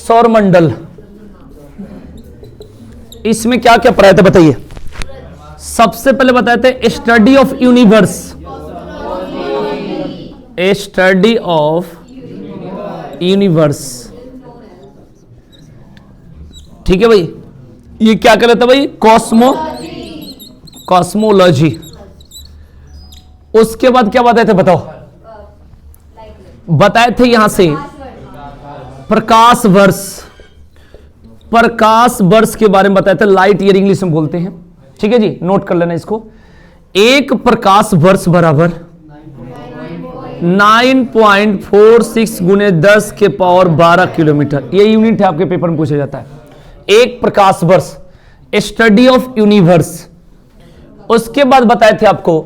सौरमंडल, इसमें क्या क्या पढ़ाए थे बताइए। सबसे पहले बताए थे study of universe, A study of universe, ठीक है भाई। ये क्या कर रहे थे भाई, कॉस्मोलॉजी। उसके बाद क्या बताए थे बताओ, बताए थे यहां से प्रकाश वर्ष, प्रकाश वर्ष के बारे में बताया था, लाइट ईयर इंग्लिश में बोलते हैं, ठीक है जी, नोट कर लेना इसको। एक प्रकाश वर्ष बराबर 9.46 गुने 10 के पावर 12 किलोमीटर, ये यूनिट है, आपके पेपर में पूछा जाता है। एक प्रकाश वर्ष, स्टडी ऑफ यूनिवर्स। उसके बाद बताए थे आपको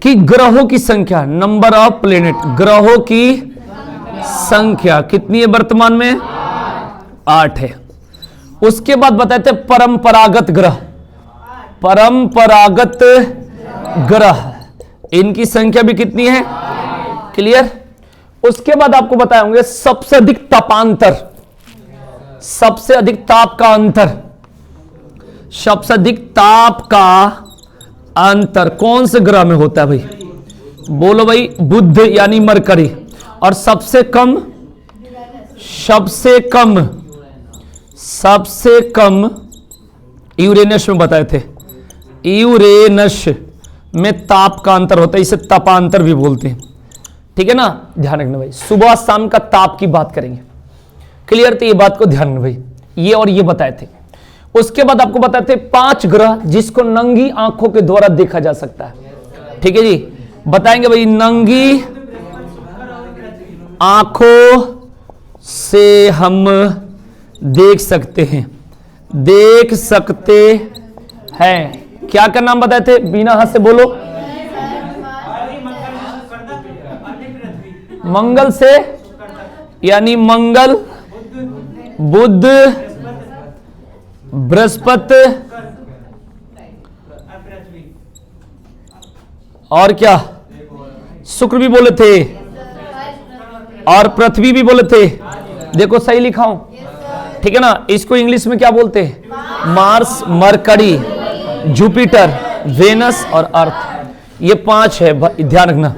कि ग्रहों की संख्या, नंबर ऑफ प्लेनेट, ग्रहों की संख्या कितनी है वर्तमान में, 8 है। उसके बाद बताए थे परंपरागत ग्रह, परंपरागत ग्रह, इनकी संख्या भी कितनी है, क्लियर। उसके बाद आपको बताए होंगे सबसे अधिक तापांतर, सबसे अधिक ताप का अंतर, सबसे अधिक ताप का अंतर कौन से ग्रह में होता है भाई, बोलो भाई, बुध यानी मरकरी। और सबसे कम, सबसे कम, सबसे कम यूरेनस में बताए थे, यूरेनस में ताप का अंतर होता है, इसे तापांतर भी बोलते हैं, ठीक है ना, ध्यान रखना भाई। सुबह शाम का ताप की बात करेंगे, क्लियर, तो ये बात को ध्यान रखना भाई, ये और ये बताए थे। उसके बाद आपको बताए थे 5 ग्रह जिसको नंगी आंखों के द्वारा देखा जा सकता है, ठीक है जी, बताएंगे भाई, नंगी आंखों से हम देख सकते हैं, देख सकते हैं, क्या का नाम बताए थे, बिना हाथ से बोलो, मंगल से, यानी मंगल, बुध, बृहस्पति और क्या, शुक्र भी बोले थे, और पृथ्वी भी बोले थे। देखो सही लिखा हूं, ठीक है ना। इसको इंग्लिश में क्या बोलते हैं, मार्स, मरकरी, जुपिटर, वेनस और अर्थ, ये 5 है, ध्यान रखना,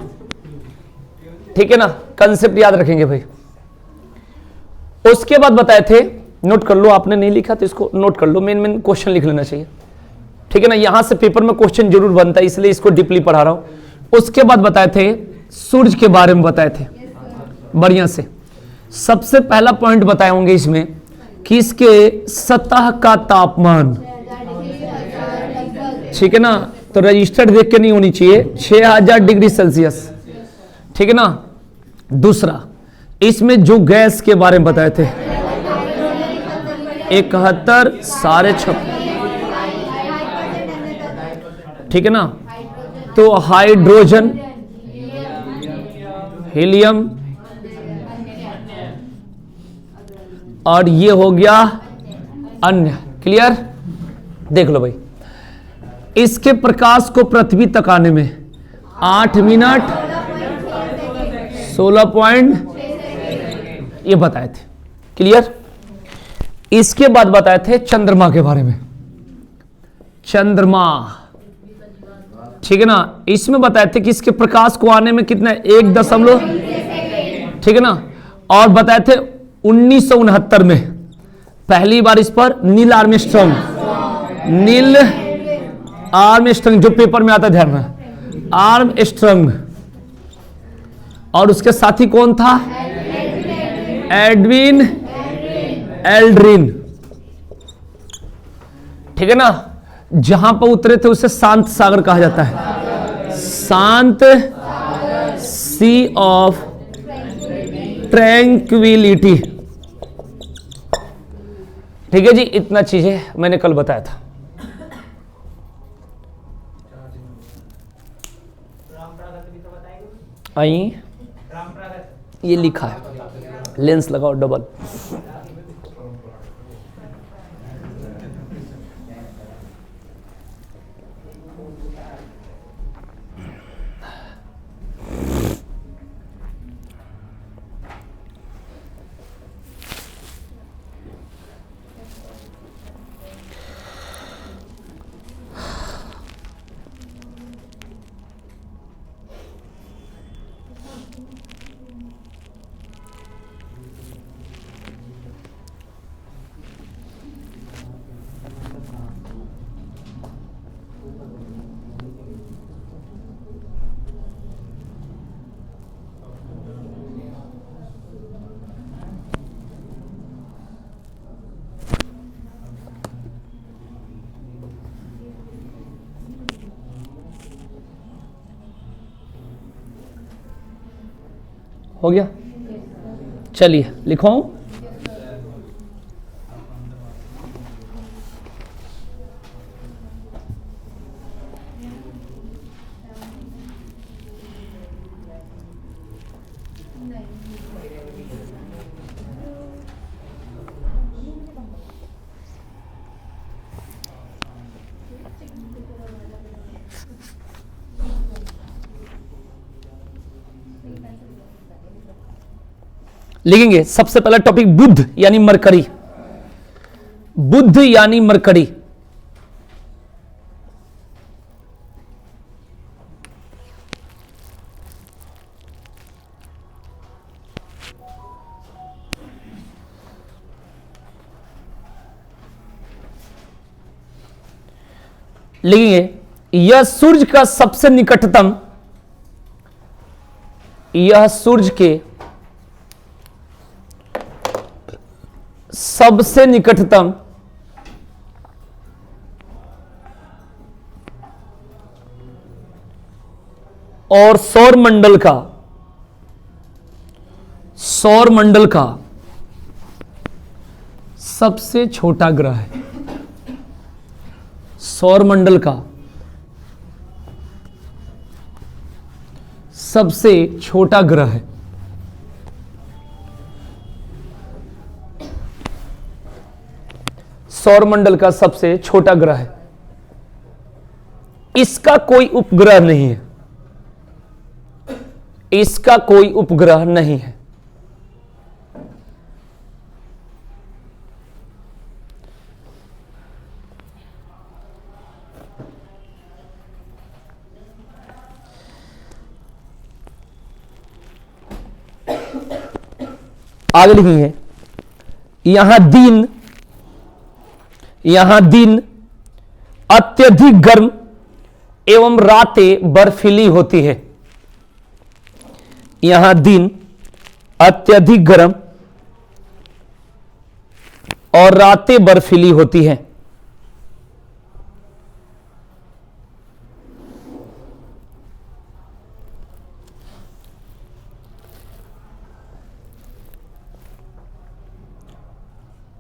ठीक है ना, कंसेप्ट याद रखेंगे भाई। उसके बाद बताए थे, नोट कर लो, आपने नहीं लिखा तो इसको नोट कर लो, मेन क्वेश्चन लिख लेना चाहिए, ठीक है ना, यहां से पेपर में क्वेश्चन जरूर बनता है, इसलिए इसको डीपली पढ़ा रहा हूं। उसके बाद बताए थे सूर्य के बारे में बताए थे बढ़िया से। सबसे पहला पॉइंट बताए होंगे इसमें कि इसके सतह का तापमान, ठीक है ना, तो रजिस्टर्ड देख के नहीं होनी चाहिए, 6000 डिग्री सेल्सियस, ठीक है ना। दूसरा, इसमें जो गैस के बारे में बताए थे 71 साढ़े 6, ठीक है ना, तो हाइड्रोजन, हीलियम और ये हो गया अन्य, क्लियर। देख लो भाई, इसके प्रकाश को पृथ्वी तक आने में 8 मिनट 16 पॉइंट ये बताए थे, क्लियर। इसके बाद बताए थे चंद्रमा के बारे में, चंद्रमा, ठीक है ना, इसमें बताए थे कि इसके प्रकाश को आने में कितना, 1 ठीक है ना। और बताए थे 1969 में पहली बार इस पर नील आर्मस्ट्रांग, नील आर्मस्ट्रांग जो पेपर में आता है, ध्यान में, आर्मस्ट्रांग, और उसके साथी कौन था, एडविन एल्ड्रिन, ठीक है ना। जहां पर उतरे थे उसे शांत सागर कहा जाता है, शांत, सी ऑफ ट्रैंक्विलिटी, ठीक है जी। इतना चीजें मैंने कल बताया था। आई ये लिखा है, लेंस लगाओ डबल, हो गया? चलिए लिखो। लिखेंगे सबसे पहला टॉपिक बुध यानी मरकरी। बुध यानी मरकरी। लिखेंगे यह सूर्य का सबसे निकटतम, यह सूर्य के सबसे निकटतम और सौर मंडल का सबसे छोटा ग्रह है। सौर मंडल का सबसे छोटा ग्रह है। सौर मंडल का सबसे छोटा ग्रह है। इसका कोई उपग्रह नहीं है। इसका कोई उपग्रह नहीं है। आगे लिखेंगे यहां दिन अत्यधिक गर्म एवं रातें बर्फीली होती है। यहां दिन अत्यधिक गर्म और रातें बर्फीली होती हैं।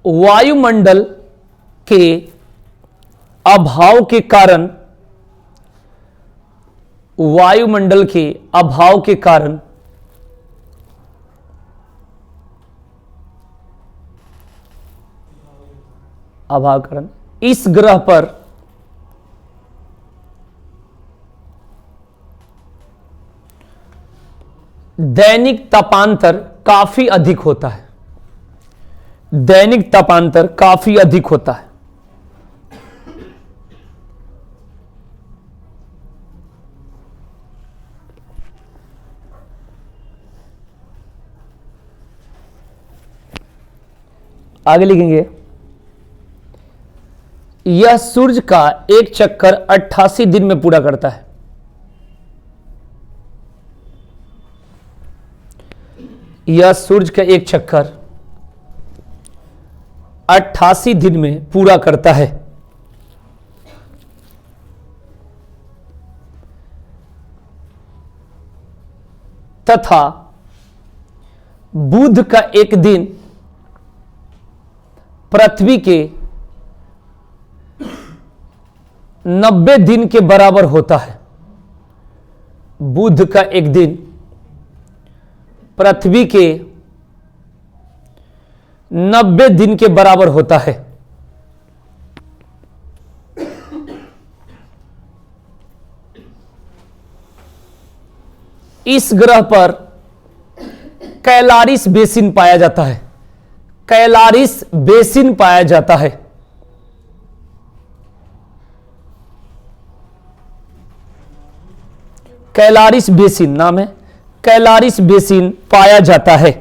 वायुमंडल के अभाव के कारण इस ग्रह पर दैनिक तापांतर काफी अधिक होता है। दैनिक तापांतर काफी अधिक होता है। आगे लिखेंगे यह सूर्य का एक चक्कर 88 दिन में पूरा करता है। यह सूर्य का एक चक्कर 88 दिन में पूरा करता है। तथा बुध का एक दिन पृथ्वी के 90 दिन के बराबर होता है। बुध का एक दिन पृथ्वी के 90 दिन के बराबर होता है। इस ग्रह पर कैलारिस बेसिन पाया जाता है। कैलारिस बेसिन पाया जाता है। कैलारिस बेसिन नाम है। कैलारिस बेसिन पाया जाता है।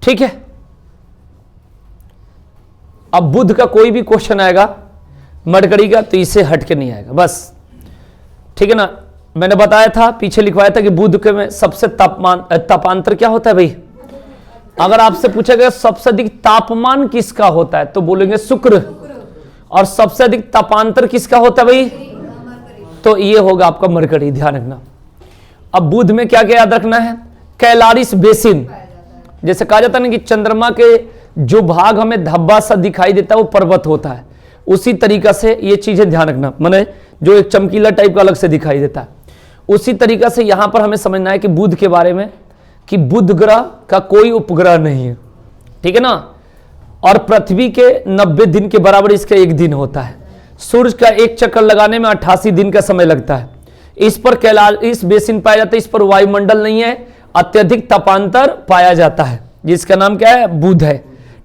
ठीक है। अब बुध का कोई भी क्वेश्चन आएगा मरकरी का तो इससे हटके नहीं आएगा बस। ठीक है ना। मैंने बताया था, पीछे लिखवाया था कि बुध के में सबसे तापांतर क्या होता है भाई। अगर आपसे पूछा गया सबसे अधिक तापमान किसका होता है तो बोलेंगे शुक्र। और सबसे अधिक तापांतर किसका होता है भाई? तो ये होगा आपका मरकरी, ध्यान रखना। अब बुध में क्या क्या याद रखना है, कैलारिस बेसिन, जैसे कहा जाता है ना कि चंद्रमा के जो भाग हमें धब्बा सा दिखाई देता है वो पर्वत होता है, उसी तरीका से ये चीजें ध्यान रखना, माने जो एक चमकीला टाइप का अलग से दिखाई देता है, उसी तरीका से यहां पर हमें समझना है कि बुध के बारे में कि बुध ग्रह का कोई उपग्रह नहीं है, ठीक है ना, और पृथ्वी के 90 दिन के बराबर इसका एक दिन होता है। सूर्य का एक चक्कर लगाने में 88 दिन का समय लगता है। इस पर कैलारिस बेसिन पाया जाता है, इस पर वायुमंडल नहीं है, अत्यधिक तापांतर पाया जाता है, जिसका नाम क्या है, बुध है,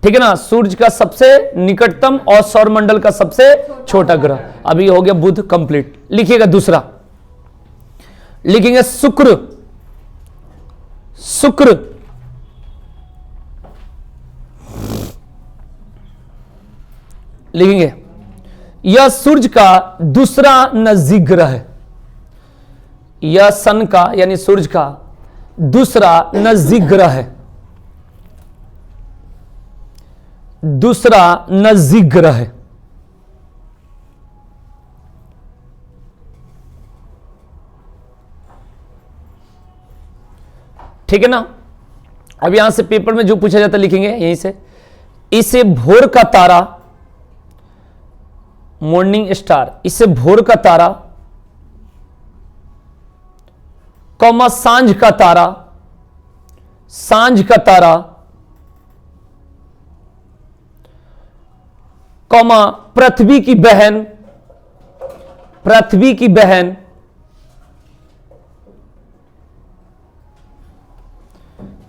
ठीक है ना। सूर्य का सबसे निकटतम और सौरमंडल का सबसे छोटा ग्रह। अभी हो गया बुध कंप्लीट। लिखिएगा दूसरा, लिखेंगे शुक्र। शुक्र लिखेंगे, यह सूर्य का दूसरा नजदीक ग्रह है। यह सन का यानी सूर्य का दूसरा नजदीक ग्रह है, दूसरा नजदीक ग्रह है। ठीक है ना। अब यहां से पेपर में जो पूछा जाता है लिखेंगे यहीं से, इसे भोर का तारा, मॉर्निंग स्टार, इसे भोर का तारा, कौमा सांझ का तारा, सांझ का तारा, कौमा पृथ्वी की बहन, पृथ्वी की बहन,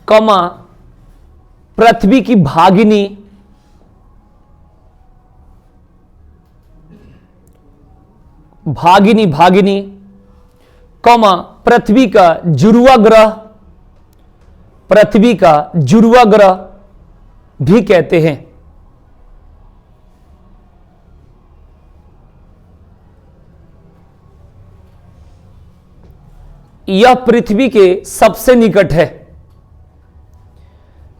कौमा पृथ्वी की भागिनी, भागिनी भागिनी, कौमा पृथ्वी का जुड़वा ग्रह, पृथ्वी का जुड़वा ग्रह भी कहते हैं। यह पृथ्वी के सबसे निकट है,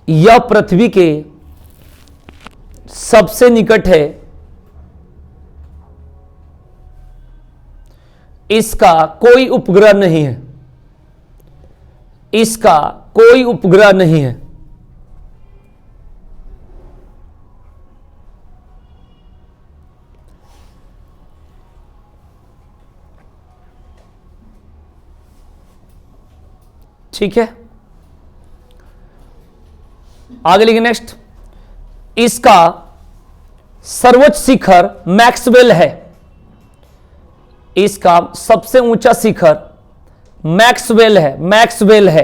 यह पृथ्वी के सबसे निकट है। इसका कोई उपग्रह नहीं है, इसका कोई उपग्रह नहीं है। ठीक है, आगे लिखिए नेक्स्ट। इसका सर्वोच्च शिखर मैक्सवेल है, इसका सबसे ऊंचा शिखर मैक्सवेल है, मैक्सवेल है,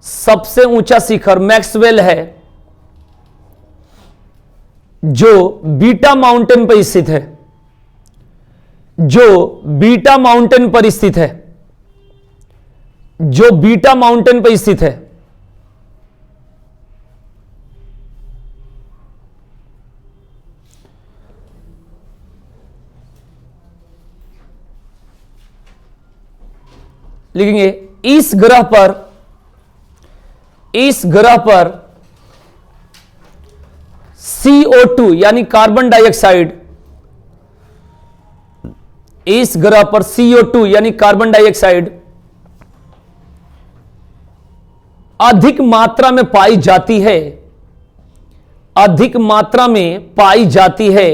सबसे ऊंचा शिखर मैक्सवेल है, जो बीटा माउंटेन पर स्थित है, जो बीटा माउंटेन पर स्थित है, जो बीटा माउंटेन पर स्थित है। लिखेंगे इस ग्रह पर, इस ग्रह पर CO2 यानी कार्बन डाइऑक्साइड, इस ग्रह पर CO2 यानी कार्बन डाइऑक्साइड अधिक मात्रा में पाई जाती है, अधिक मात्रा में पाई जाती है।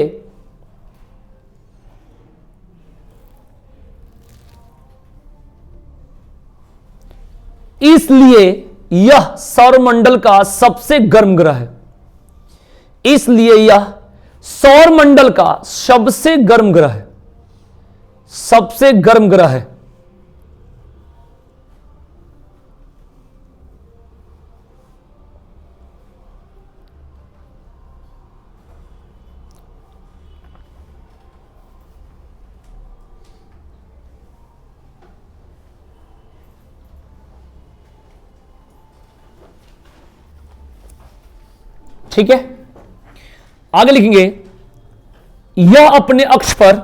इसलिए यह सौरमंडल का सबसे गर्म ग्रह है, इसलिए यह सौरमंडल का सबसे गर्म ग्रह है, सबसे गर्म ग्रह है। ठीक है, आगे लिखेंगे यह अपने अक्ष पर,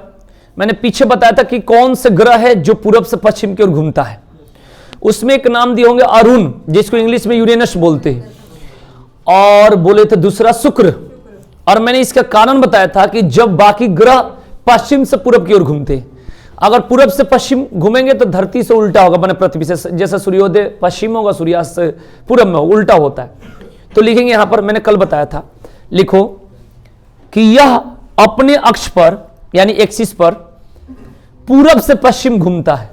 मैंने पीछे बताया था कि कौन से ग्रह है जो पूरब से पश्चिम की ओर घूमता है, उसमें एक नाम दिए होंगे अरुण, जिसको इंग्लिश में यूरेनस बोलते हैं, और बोले थे दूसरा शुक्र। और मैंने इसका कारण बताया था कि जब बाकी ग्रह पश्चिम से पूरब की ओर घूमते हैं। अगर पूरब से पश्चिम घूमेंगे तो धरती से उल्टा होगा, माने पृथ्वी से, जैसे सूर्योदय पश्चिम होगा, सूर्यास्त पूरब में उल्टा होता है। तो लिखेंगे यहां पर, मैंने कल बताया था, लिखो कि यह अपने अक्ष पर यानी एक्सिस पर पूरब से पश्चिम घूमता है।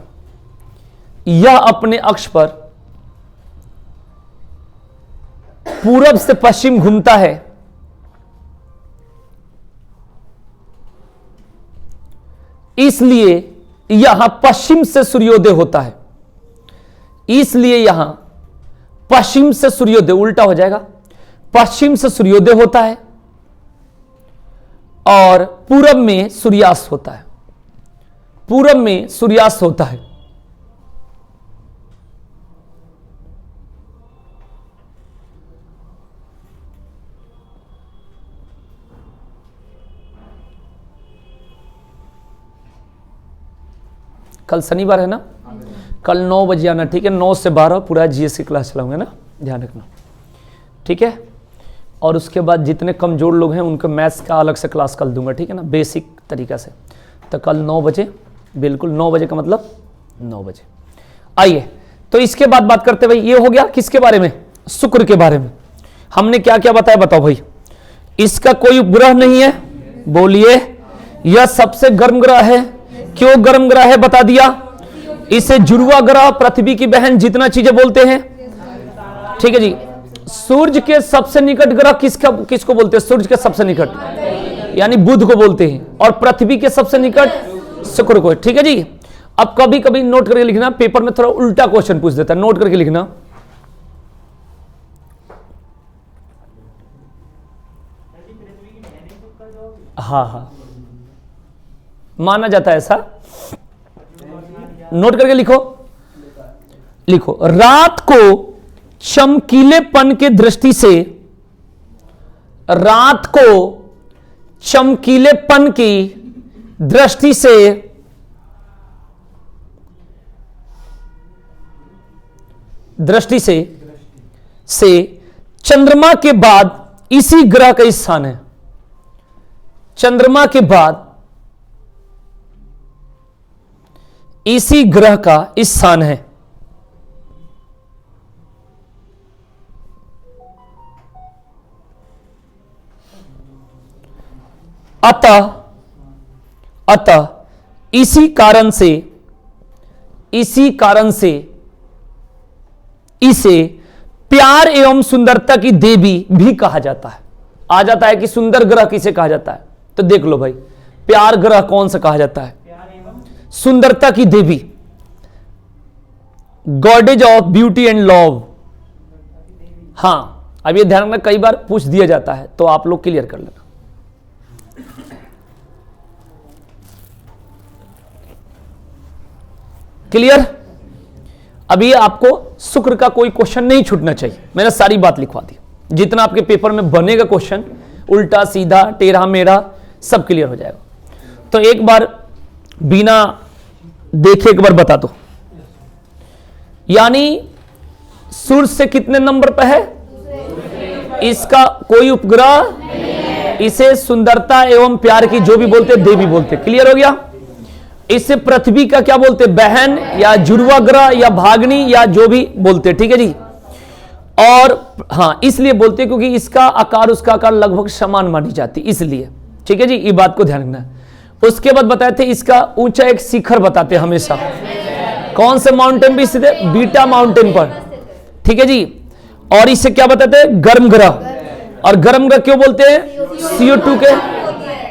यह अपने अक्ष पर पूरब से पश्चिम घूमता है, इसलिए यहां पश्चिम से सूर्योदय होता है। इसलिए यहां पश्चिम से सूर्योदय, उल्टा हो जाएगा, पश्चिम से सूर्योदय होता है और पूरब में सूर्यास्त होता है। पूरब में सूर्यास्त होता है। कल शनिवार है ना, कल 9 बजे आना, ठीक है। 9 से 12 पूरा जीएस की क्लास चलाऊंगा ना, ध्यान रखना, ठीक है। और उसके बाद जितने कमजोर लोग हैं उनको मैथ्स का अलग से क्लास कल दूंगा, ठीक है ना, बेसिक तरीका से। तो कल 9 बजे, बिल्कुल 9 बजे का मतलब 9 बजे आइए। तो इसके बाद बात करते भाई, ये हो गया किसके बारे में, शुक्र के बारे में। हमने क्या क्या बताया, बताओ भाई। इसका कोई उपग्रह नहीं है, बोलिए। यह सबसे गर्म ग्रह है। क्यों गर्म ग्रह है बता दिया। इसे जुड़वा ग्रह, पृथ्वी की बहन, जितना चीजें बोलते हैं, ठीक है जी। सूर्य के सबसे निकट ग्रह किसको बोलते हैं, सूर्य के सबसे निकट यानी बुध को बोलते हैं, और पृथ्वी के सबसे निकट शुक्र को, ठीक है जी। अब कभी कभी नोट करके लिखना, पेपर में थोड़ा उल्टा क्वेश्चन पूछ देता है, नोट करके लिखना। हाँ हाँ, माना जाता है ऐसा, नोट करके लिखो। लिखो, रात को चमकीलेपन के दृष्टि से, रात को चमकीलेपन की दृष्टि से चंद्रमा के बाद इसी ग्रह का स्थान है। चंद्रमा के बाद इसी ग्रह का स्थान है। अतः इसी कारण से इसे प्यार एवं सुंदरता की देवी भी कहा जाता है। आ जाता है कि सुंदर ग्रह किसे कहा जाता है, तो देख लो भाई, प्यार ग्रह कौन सा कहा जाता है, सुंदरता की देवी, goddess of beauty and love. हां, अब ये ध्यान में कई बार पूछ दिया जाता है, तो आप लोग क्लियर कर लेना। क्लियर। अभी आपको शुक्र का कोई क्वेश्चन नहीं छूटना चाहिए, मैंने सारी बात लिखवा दी। जितना आपके पेपर में बनेगा क्वेश्चन, उल्टा सीधा टेढ़ा मेढ़ा सब क्लियर हो जाएगा। तो एक बार बिना देखे एक बार बता दो, यानी सूर्य से कितने नंबर पे है, इसका कोई उपग्रह, इसे सुंदरता एवं प्यार की जो भी बोलते देवी बोलते। क्लियर हो गया। इसे पृथ्वी का क्या बोलते, बहन या जुड़वा ग्रह या भागनी या जो भी बोलते, ठीक है जी। और हां, इसलिए बोलते क्योंकि इसका आकार उसका आकार लगभग समान मानी जाती, इसलिए, ठीक है जी, ये बात को ध्यान रखना। उसके बाद बताए थे इसका ऊंचा एक शिखर बताते हमेशा, कौन से माउंटेन पे स्थित है, बीटा माउंटेन पर, ठीक है जी। और इसे क्या बताते हैं, गर्म ग्रह। और गर्म ग्रह क्यों बोलते हैं, CO2 के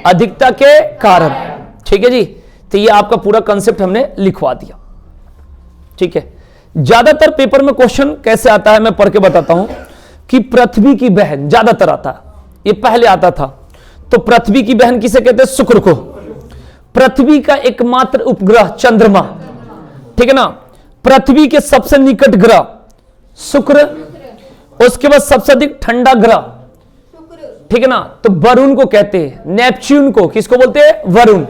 अधिकता के कारण, ठीक है जी। तो ये आपका पूरा कंसेप्ट हमने लिखवा दिया, ठीक है। ज्यादातर पेपर में क्वेश्चन कैसे आता है मैं पढ़ के बताता हूं कि पृथ्वी की बहन ज्यादातर आता है, ये पहले आता था। तो पृथ्वी की बहन किसे कहते हैं, शुक्र को। पृथ्वी का एकमात्र उपग्रह चंद्रमा, ठीक है ना। पृथ्वी के सबसे निकट ग्रह शुक्र, उसके बाद सबसे अधिक ठंडा ग्रह, ठीक है ना, तो वरुण को कहते हैं। नेपच्यून को किसको बोलते हैं, वरुण,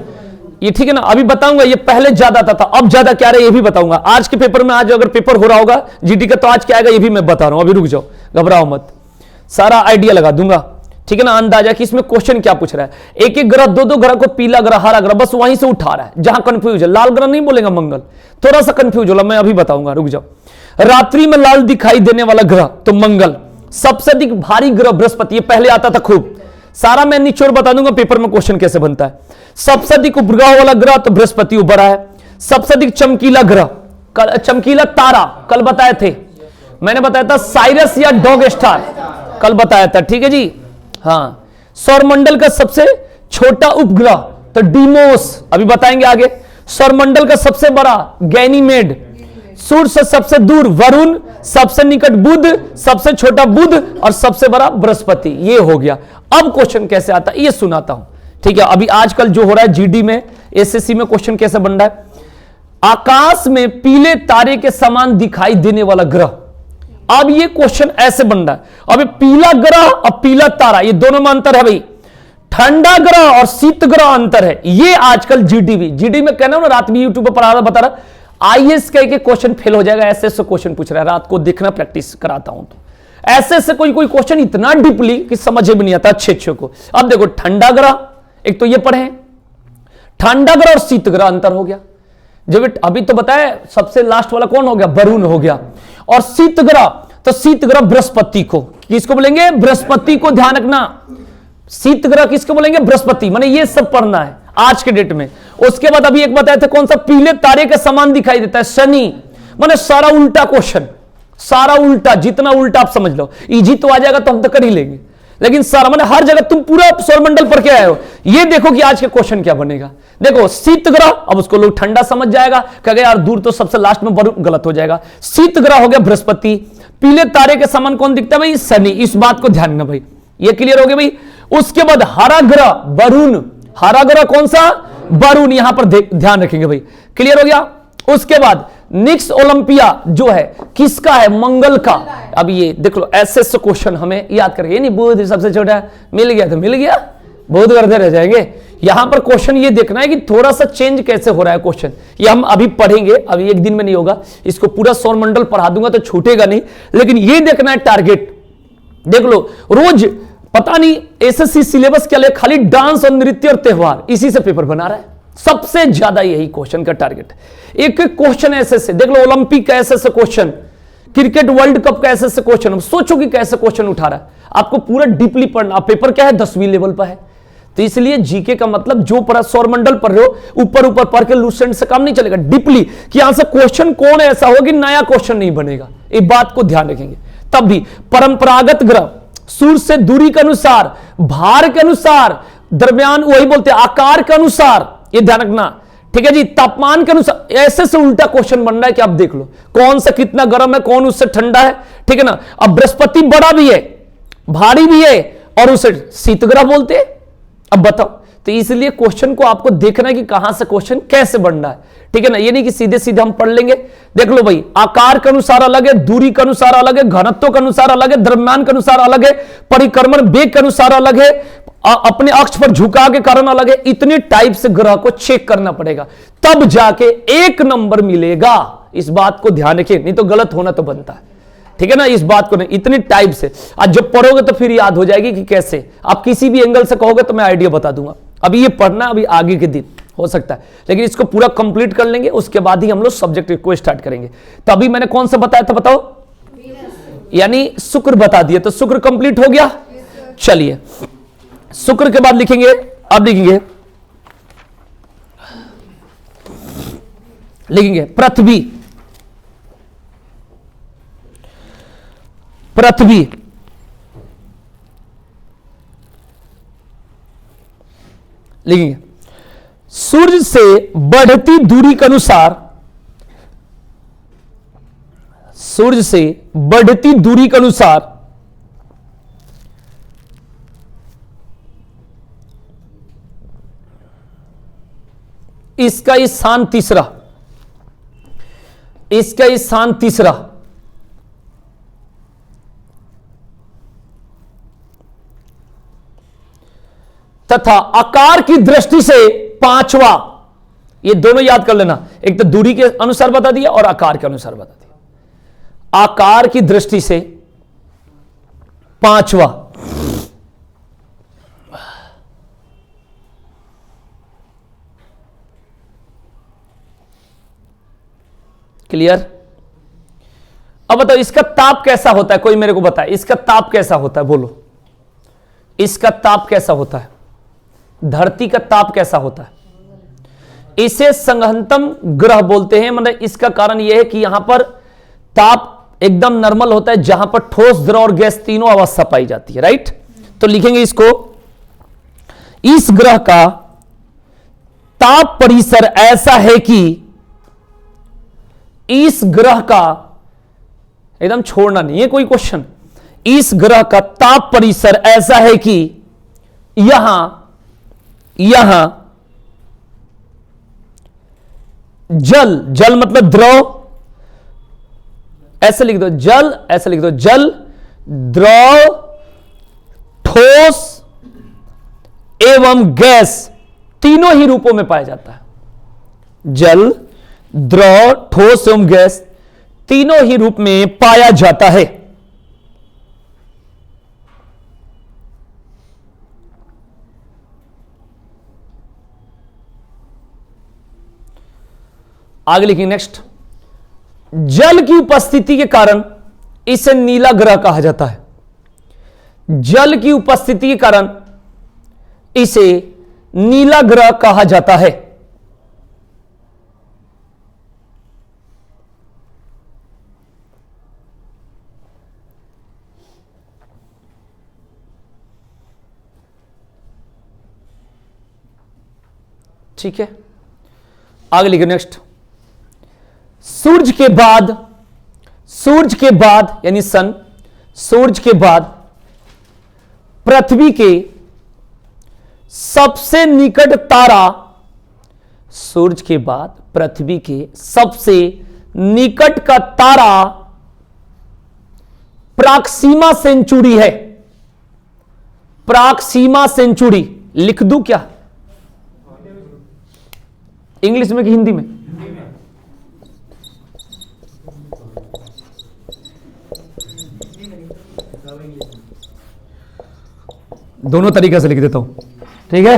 ये ठीक है ना। अभी बताऊंगा, ये पहले ज्यादा आता था, अब ज्यादा क्या रहा ये भी बताऊंगा आज के पेपर में। आज अगर पेपर हो रहा होगा जीडी का तो आज क्या आएगा ये भी मैं बता रहा हूं, अभी रुक जाओ, घबराओ मत, सारा आइडिया लगा दूंगा, ठीक है ना, अंदाजा कि इसमें क्वेश्चन क्या पूछ रहा है। एक एक ग्रह, दो दो ग्रह को पीला ग्रह, हरा ग्रह, बस वहीं से उठा रहा है जहां कंफ्यूज है। लाल ग्रह नहीं बोलेगा मंगल, थोड़ा सा कंफ्यूज होला, मैं अभी बताऊंगा, रुक जाओ। रात्रि में लाल दिखाई देने वाला ग्रह तो मंगल। सबसे अधिक भारी ग्रह बृहस्पति, ये पहले आता था खूब, सारा मैं निचोड़ बता दूंगा पेपर में क्वेश्चन कैसे बनता है। सबसे अधिक उपग्रह वाला ग्रह तो बृहस्पति बड़ा है। सबसे अधिक चमकीला ग्रह, चमकीला तारा कल बताए थे, मैंने बताया था साइरस या डॉग स्टार, कल बताया था, ठीक है जी। हाँ, सौरमंडल का सबसे छोटा उपग्रह तो डीमोस, अभी बताएंगे आगे। सौरमंडल का सबसे बड़ा गैनीमेड। सूर्य से सबसे दूर वरुण, सबसे निकट बुध, सबसे छोटा बुध और सबसे बड़ा बृहस्पति। ये हो गया। अब क्वेश्चन कैसे आता है ये सुनाता हूं, ठीक है। अभी आजकल जो हो रहा है जीडी में, एसएससी में क्वेश्चन कैसे बन रहा है। आकाश में पीले तारे के समान दिखाई देने वाला ग्रह। अब ये क्वेश्चन ऐसे बन रहा है। अब पीला ग्रह और पीला तारा, ये दोनों में अंतर है भाई। ठंडा ग्रह और शीत ग्रह अंतर है। ये आजकल जीडी में कहना ना, रात में यूट्यूब पर पढ़ा रहा, बता रहा, आईएएस का एक क्वेश्चन फेल हो जाएगा, ऐसे ऐसे क्वेश्चन पूछ रहा है। रात को देखना, प्रैक्टिस कराता हूं तो ऐसे ऐसे कोई कोई क्वेश्चन इतना डीपली कि समझ में नहीं आता अच्छे को। अब देखो, ठंडा ग्रह, एक तो ये पढ़े, ठंडा ग्रह और शीत ग्रह अंतर हो गया। जब अभी तो बताया, सबसे लास्ट वाला कौन हो गया, वरुण हो गया। और शीत ग्रह, तो शीत ग्रह बृहस्पति को, किसको बोलेंगे, बृहस्पति को, ध्यान रखना। शीत ग्रह किसको बोलेंगे, बृहस्पति। माने ये सब पढ़ना है आज के डेट में। उसके बाद अभी एक बताया था, कौन सा, पीले तारे के समान दिखाई देता है, शनि। माने सारा उल्टा क्वेश्चन, सारा उल्टा, जितना उल्टा आप समझ लो। इजी तो आ जाएगा तो हम तो कर ही लेंगे, लेकिन सारा माने हर जगह तुम पूरा सौरमंडल पर क्या आए हो। ये देखो कि आज के क्वेश्चन क्या बनेगा। देखो, शीत ग्रह, अब उसको लोग ठंडा समझ जाएगा, कहेगा यार दूर तो सबसे लास्ट में गलत हो जाएगा। शीत ग्रह हो गया बृहस्पति। पीले तारे के समान कौन दिखता है भाई, शनि। इस बात को ध्यान रखना भाई, ये क्लियर हो गया भाई। उसके बाद हरा ग्रह वरुण, हरा ग्रह कौन सा, वरुण, यहां पर ध्यान रखेंगे भाई, क्लियर हो गया। उसके बाद निक्स ओलंपिया जो है किसका है, मंगल का। अब ये देख लो, ऐसे क्वेश्चन हमें याद करेंगे, नहीं बुध सबसे छोटा है, मिल गया तो मिल गया, बहुत करते रह जाएंगे। यहां पर क्वेश्चन ये देखना है कि थोड़ा सा चेंज कैसे हो रहा है क्वेश्चन, ये हम अभी पढ़ेंगे, अभी एक दिन में नहीं होगा। इसको पूरा सौरमंडल पढ़ा दूंगा तो छूटेगा नहीं, लेकिन ये देखना है टारगेट। देख लो, रोज पता नहीं एसएससी सिलेबस क्या ले, खाली डांस और नृत्य और त्योहार, इसी से पेपर बना रहा है। सबसे ज्यादा यही क्वेश्चन का टारगेट। एक क्वेश्चन ऐसे से देख लो, ओलंपिक का ऐसे क्वेश्चन, क्रिकेट वर्ल्ड कप का ऐसे क्वेश्चन। सोचो कि कैसे क्वेश्चन उठा रहा है, आपको पूरा डीपली पढ़ना। पेपर क्या है, 10वीं लेवल पर है, तो इसलिए जीके का मतलब जो पढ़ा सौरमंडल पढ़ रहे हो, ऊपर ऊपर पढ़ के लूसेंट से काम नहीं चलेगा, डीपली कि यहां से क्वेश्चन कौन ऐसा हो कि नया क्वेश्चन नहीं बनेगा। एक बात को ध्यान रखेंगे। तब भी परंपरागत ग्रह सूर्य से दूरी के अनुसार, भार के अनुसार, दरमियान वही बोलते हैं आकार के अनुसार, ये ध्यान रखना, ठीक है जी, तापमान के अनुसार। ऐसे से उल्टा क्वेश्चन बन रहा है कि आप देख लो कौन सा कितना गर्म है, कौन उससे ठंडा है, ठीक है ना। अब बृहस्पति बड़ा भी है, भारी भी है, और उसे शीत ग्रह बोलते हैं। अब बताओ, तो इसलिए क्वेश्चन को आपको देखना है कि कहां से क्वेश्चन कैसे बन रहा है, ठीक है ना। ये नहीं कि सीधे सीधे हम पढ़ लेंगे। देख लो भाई, आकार के अनुसार अलग है, दूरी के अनुसार अलग है, घनत्व के अनुसार अलग है, द्रव्यमान के अनुसार अलग है, परिक्रमण वेग के अनुसार अलग है, अपने अक्ष पर झुकाव के कारण अलग है। इतने टाइप से ग्रह को चेक करना पड़ेगा, तब जाके एक नंबर मिलेगा। इस बात को ध्यान रखिए, नहीं तो गलत होना तो बनता है, ठीक है ना। इस बात को नहीं, इतने टाइप से आज जब पढ़ोगे तो फिर याद हो जाएगी कि कैसे। आप किसी भी एंगल से कहोगे तो मैं आइडिया बता दूंगा। अभी ये पढ़ना, अभी आगे के दिन हो सकता है, लेकिन इसको पूरा कंप्लीट कर लेंगे, उसके बाद ही हम लोग सब्जेक्ट को स्टार्ट करेंगे। तो अभी मैंने कौन सा बताया था, बताओ, यानी शुक्र बता दिया, तो शुक्र कंप्लीट हो गया। चलिए, शुक्र के बाद लिखेंगे, अब लिखेंगे पृथ्वी। पृथ्वी लिखेंगे सूर्य से बढ़ती दूरी के अनुसार, सूर्य से बढ़ती दूरी के अनुसार इसका स्थान तीसरा, इसका स्थान तीसरा, तथा आकार की दृष्टि से पांचवा। ये दोनों याद कर लेना, एक तो दूरी के अनुसार बता दिया और आकार के अनुसार बता दिया। आकार की दृष्टि से पांचवा, क्लियर? अब बताओ इसका ताप कैसा होता है, कोई मेरे को बताए इसका ताप कैसा होता है, बोलो इसका ताप कैसा होता है, धरती का ताप कैसा होता है? इसे संघनतम ग्रह बोलते हैं। मतलब इसका कारण यह है कि यहां पर ताप एकदम नॉर्मल होता है, जहां पर ठोस, द्रव और गैस तीनों अवस्था पाई जाती है, राइट? तो लिखेंगे इसको, इस ग्रह का ताप परिसर ऐसा है कि इस ग्रह का, एकदम छोड़ना नहीं है कोई क्वेश्चन, इस ग्रह का ताप परिसर ऐसा है कि यहां जल मतलब द्रव, ऐसे लिख दो जल, ऐसे लिख दो जल, द्रव, ठोस एवं गैस तीनों ही रूपों में पाया जाता है। जल, द्रव, ठोस एवं गैस तीनों ही रूप में पाया जाता है। आगे लिखिए नेक्स्ट, जल की उपस्थिति के कारण इसे नीला ग्रह कहा जाता है। जल की उपस्थिति के कारण इसे नीला ग्रह कहा जाता है। ठीक है, आगे लिखिए नेक्स्ट, सूरज के बाद यानी सन, सूरज के बाद पृथ्वी के सबसे निकट तारा, सूरज के बाद पृथ्वी के सबसे निकट का तारा प्राक्सीमा सेंचुरी है। प्राक्सीमा सेंचुरी लिख दूं क्या, इंग्लिश में कि हिंदी में? दोनों तरीके से लिख देता हूं, ठीक है?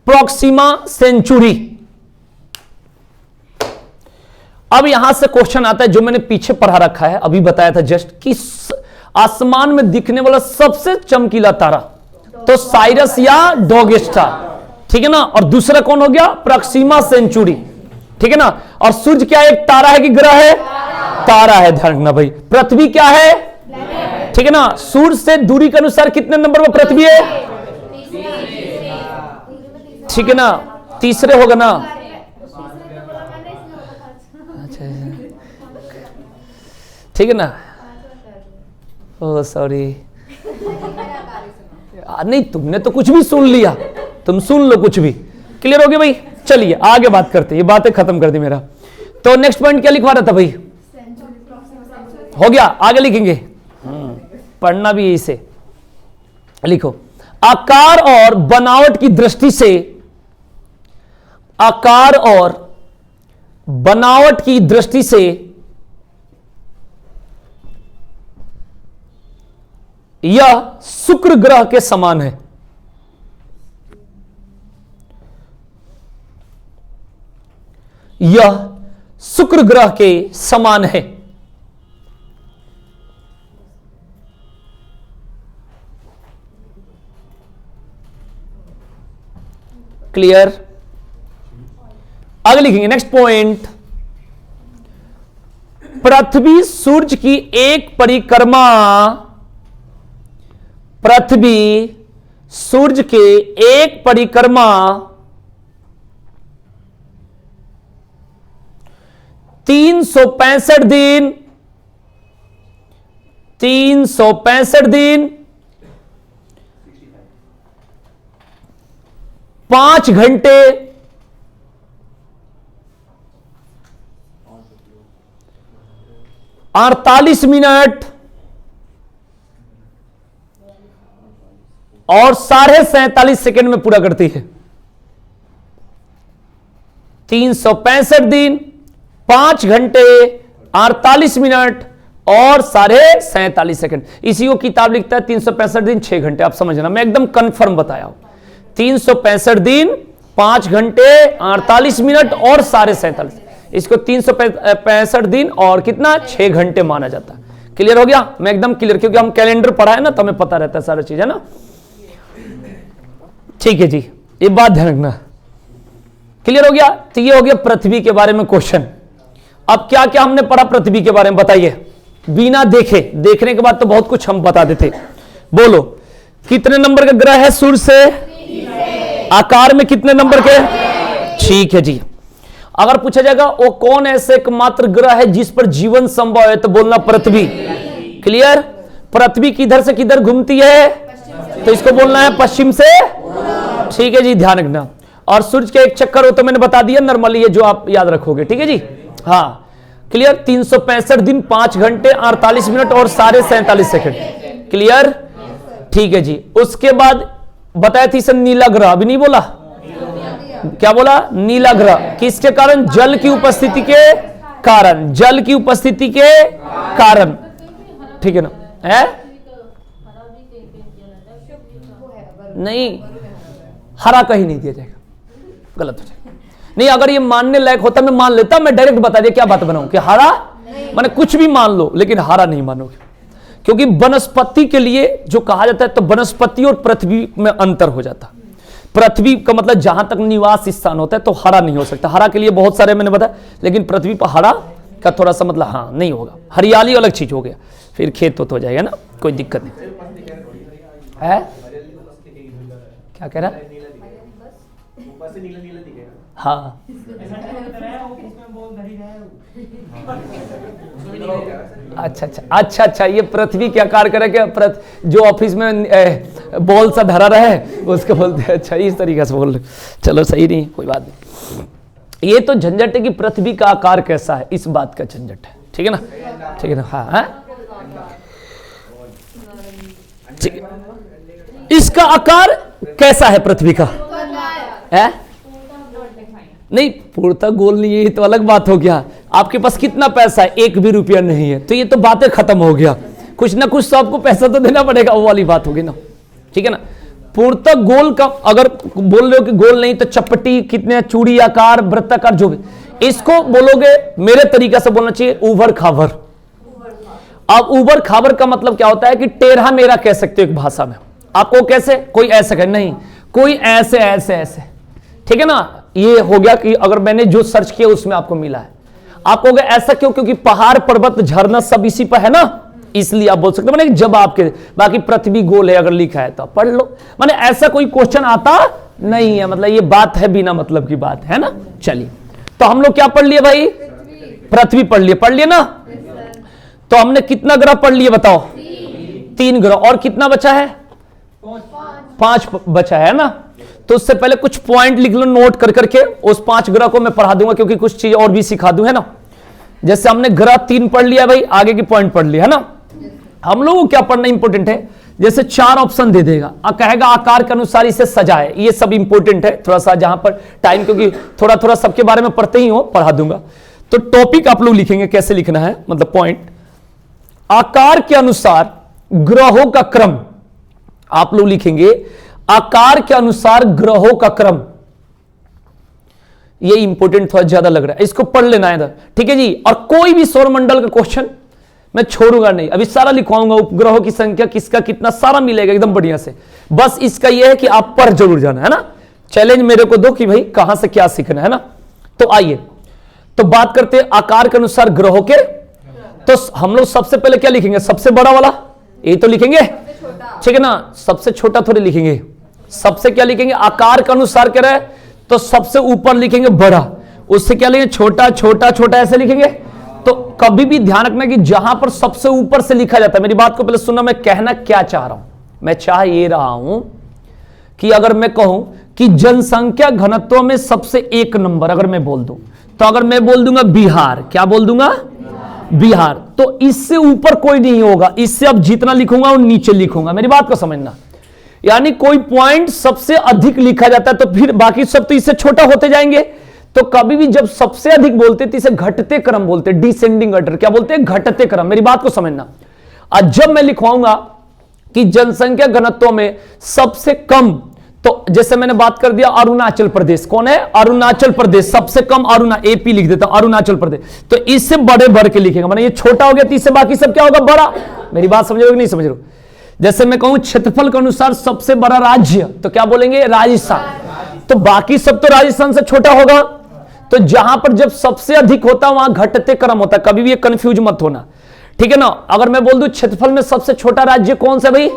Proxima Centauri. अब यहां से क्वेश्चन आता है जो मैंने पीछे पढ़ा रखा है, अभी बताया था जस्ट, कि आसमान में दिखने वाला सबसे चमकीला तारा तो साइरस या डॉग स्टार, ठीक है ना? और दूसरा कौन हो गया? प्रॉक्सिमा सेंचुरी, ठीक है ना? और सूर्य क्या एक तारा है कि ग्रह है? तारा है, ध्यान रखना भाई। पृथ्वी क्या है? ठीक है ना? सूर्य से दूरी के अनुसार कितने नंबर पर पृथ्वी है? ठीक है ना? तीसरे होगा ना? अच्छा, ठीक है ना? ओह सॉरी, नहीं तुमने तो कुछ भी सुन लिया, तुम सुन लो कुछ भी। क्लियर हो गया भाई? चलिए आगे बात करते हैं, ये बातें खत्म कर दी मेरा। तो नेक्स्ट पॉइंट क्या लिखवा रहा था भाई? हो गया, आगे लिखेंगे, पढ़ना भी इसे लिखो। आकार और बनावट की दृष्टि से, आकार और बनावट की दृष्टि से यह शुक्र ग्रह के समान है। यह शुक्र ग्रह के समान है। क्लियर? आगे लिखेंगे नेक्स्ट पॉइंट, पृथ्वी सूर्य की एक परिक्रमा, पृथ्वी सूर्य के एक परिक्रमा 365 दिन, 365 दिन 5 घंटे 48 मिनट और 47.5 सेकेंड में पूरा करती है। 365 दिन 5 घंटे 48 मिनट और 47.5 सेकेंड। इसी को किताब लिखता है 365 दिन 6 घंटे। आप समझना, मैं एकदम कंफर्म बताया हूं। 365 दिन 5 घंटे 48 मिनट और 47.5, इसको 365 दिन और कितना 6 घंटे माना जाता है। क्लियर हो गया? मैं एकदम क्लियर, क्योंकि हम कैलेंडर पढ़ा है ना तो हमें पता रहता है सारा चीज, है ना। ठीक है जी, ये बात ध्यान रखना। क्लियर हो गया? तो ये हो गया पृथ्वी के बारे में क्वेश्चन। अब क्या क्या हमने पढ़ा पृथ्वी के बारे में बताइए, बिना देखे, देखने के बाद तो बहुत कुछ हम बता देते। बोलो कितने नंबर का ग्रह है सूर्य से? आकार में कितने नंबर के? ठीक है जी। अगर पूछा जाएगा वो कौन ऐसे एकमात्र ग्रह है जिस पर जीवन संभव है, तो बोलना पृथ्वी। क्लियर? पृथ्वी किधर से किधर घूमती है, तो इसको बोलना है पश्चिम से। ठीक है जी, ध्यान रखना। और सूर्य के एक चक्कर हो तो मैंने बता दिया नॉर्मली, ये जो आप याद रखोगे। ठीक है जी, हाँ क्लियर। 365 दिन 5 घंटे 48 मिनट और 47.5 सेकंड। क्लियर? ठीक है जी। उसके बाद बताया थी सर नीला ग्रह, अभी नहीं बोला, क्या बोला? नीला ग्रह किसके कारण? जल की उपस्थिति के कारण, जल की उपस्थिति के कारण। ठीक है ना? है नहीं, हरा कहीं नहीं दिया जाएगा, गलत हो जाएगा। नहीं, अगर ये मानने लायक होता मैं मान लेता, मैं डायरेक्ट बता दिया क्या बात बनाऊं कि हरा माने कुछ भी मान लो, लेकिन हरा नहीं मानोगे, क्योंकि वनस्पति के लिए जो कहा जाता है तो वनस्पति और पृथ्वी में अंतर हो जाता। पृथ्वी का मतलब जहां तक निवास स्थान होता है तो हरा नहीं हो सकता। हरा के लिए बहुत सारे मैंने बताया, लेकिन पृथ्वी पर हरा का थोड़ा सा मतलब हाँ नहीं होगा। हरियाली अलग चीज हो गया, फिर खेत तो हो जाएगा ना, कोई दिक्कत नहीं है। क्या कह रहा? हाँ अच्छा, ये पृथ्वी क्या आकार करे, जो ऑफिस में बॉल सा धरा रहे उसको बोलते हैं। अच्छा, इस तरीके से बोल रहे, चलो सही नहीं, कोई बात नहीं। ये तो झंझट है कि पृथ्वी का आकार कैसा है, इस बात का झंझट है। ठीक है ना? ठीक है ना? हाँ, ठीक है। इसका आकार कैसा है पृथ्वी का? है नहीं, पूर्णतः गोल नहीं है, ये तो अलग बात हो गया। आपके पास कितना पैसा है? 1 भी रुपया नहीं है, तो ये तो बातें खत्म हो गया। कुछ ना कुछ तो आपको पैसा तो देना पड़ेगा, वो वाली बात होगी ना। ठीक है ना? पूर्णतः गोल का अगर बोल रहे हो कि गोल नहीं, तो चपटी कितने, चूड़ी आकार, वृत्ताकार, जो भी, इसको बोलोगे मेरे तरीका से बोलना चाहिए उभर खावर। अब उभर खावर का मतलब क्या होता है कि टेढ़ा मेढ़ा कह सकते हो एक भाषा में। आपको कैसे? कोई ऐसे कहे नहीं, कोई ऐसे ऐसे ऐसे। ठीक है ना? ये हो गया कि अगर मैंने जो सर्च किया उसमें आपको मिला है। आप कहोगे ऐसा क्यों? क्योंकि पहाड़ पर्वत झरना सब इसी पर है ना, इसलिए आप बोल सकते हो। मैंने जवाब के, बाकी पृथ्वी गोल है अगर लिखा है तो पढ़ लो। माने ऐसा कोई क्वेश्चन आता नहीं है, मतलब ये बात है बिना मतलब की बात है ना। चलिए, तो हम लोग क्या पढ़ लिए भाई? पृथ्वी पढ़ लिए ना। तो हमने कितना ग्रह पढ़ लिए बताओ? 3 ग्रह, और कितना बचा है? 5 बचा है ना। तो उससे पहले कुछ पॉइंट लिख लो नोट कर करके, उस 5 ग्रह को मैं पढ़ा दूंगा, क्योंकि कुछ चीज और भी सिखा दूं, है ना। जैसे हमने ग्रह 3 पढ़ लिया भाई, आगे की पॉइंट पढ़ लिया, है ना। हम लोगों को क्या पढ़ना इंपॉर्टेंट है? जैसे 4 ऑप्शन दे देगा, कहेगा आकार के अनुसार इसे सजाए, ये सब इंपॉर्टेंट है थोड़ा सा, जहां पर टाइम, क्योंकि थोड़ा थोड़ा सबके बारे में पढ़ते ही हो, पढ़ा दूंगा। तो टॉपिक आप लोग लिखेंगे, कैसे लिखना है, मतलब पॉइंट आकार के अनुसार ग्रहों का क्रम। आप लोग लिखेंगे आकार के अनुसार ग्रहों का क्रम। ये इंपॉर्टेंट थोड़ा ज्यादा लग रहा है, इसको पढ़ लेना है इधर। ठीक है जी। और कोई भी सौरमंडल का क्वेश्चन मैं छोड़ूंगा नहीं, अभी सारा लिखवाऊंगा, उपग्रहों की संख्या किसका कितना, सारा मिलेगा एकदम बढ़िया से। बस इसका यह है कि आप पढ़ जरूर जाना, है ना। चैलेंज मेरे को दो कि भाई कहां से क्या सीखना है ना। तो आइए, तो बात करते हैं आकार के अनुसार ग्रहों के। तो हम लोग सबसे पहले क्या लिखेंगे? सबसे बड़ा वाला, ये तो लिखेंगे, ठीक है ना। सबसे छोटा थोड़े लिखेंगे, सबसे क्या लिखेंगे? आकार के अनुसार कह रहा है तो सबसे ऊपर लिखेंगे बड़ा, उससे क्या लिखेंगे? छोटा छोटा छोटा, ऐसे लिखेंगे। तो कभी भी ध्यान रखना कि जहां पर सबसे ऊपर से लिखा जाता है, मेरी बात को पहले सुनना, मैं कहना क्या चाह रहा हूं। मैं चाह ये रहा हूं कि अगर मैं कहूं कि जनसंख्या घनत्व में सबसे 1 नंबर अगर मैं बोल दूं, तो अगर मैं बोल दूंगा बिहार, क्या बोल दूंगा? बिहार, तो इससे ऊपर कोई नहीं होगा। इससे अब जितना लिखूंगा वो नीचे लिखूंगा, मेरी बात को समझना। यानी कोई पॉइंट सबसे अधिक लिखा जाता है तो फिर बाकी सब तो इससे छोटा होते जाएंगे। तो कभी भी जब सबसे अधिक बोलते तो इसे घटते क्रम बोलते, डिसेंडिंग ऑर्डर, क्या बोलते हैं? घटते क्रम, मेरी बात को समझना। और जब मैं लिखवाऊंगा कि जनसंख्या घनत्व में सबसे कम, तो जैसे मैंने बात कर दिया अरुणाचल प्रदेश, कौन है? अरुणाचल प्रदेश, सबसे कम एपी लिख देता हूं, अरुणाचल प्रदेश। तो इससे बड़े बढ़ के लिखेगा, माने ये छोटा हो गया तो इससे बाकी सब क्या होगा? बड़ा। मेरी बात समझ रहे हो कि नहीं समझ रहे हो? जैसे मैं कहूं क्षेत्रफल के अनुसार सबसे बड़ा राज्य, तो क्या बोलेंगे? राजस्थान। तो बाकी सब तो राजस्थान से छोटा होगा। तो जहां पर जब सबसे अधिक होता है वहां घटते क्रम होता है, कभी भी ये कंफ्यूज मत होना, ठीक है ना? अगर मैं बोल दूं क्षेत्रफल में सबसे छोटा राज्य कौन सा भाई?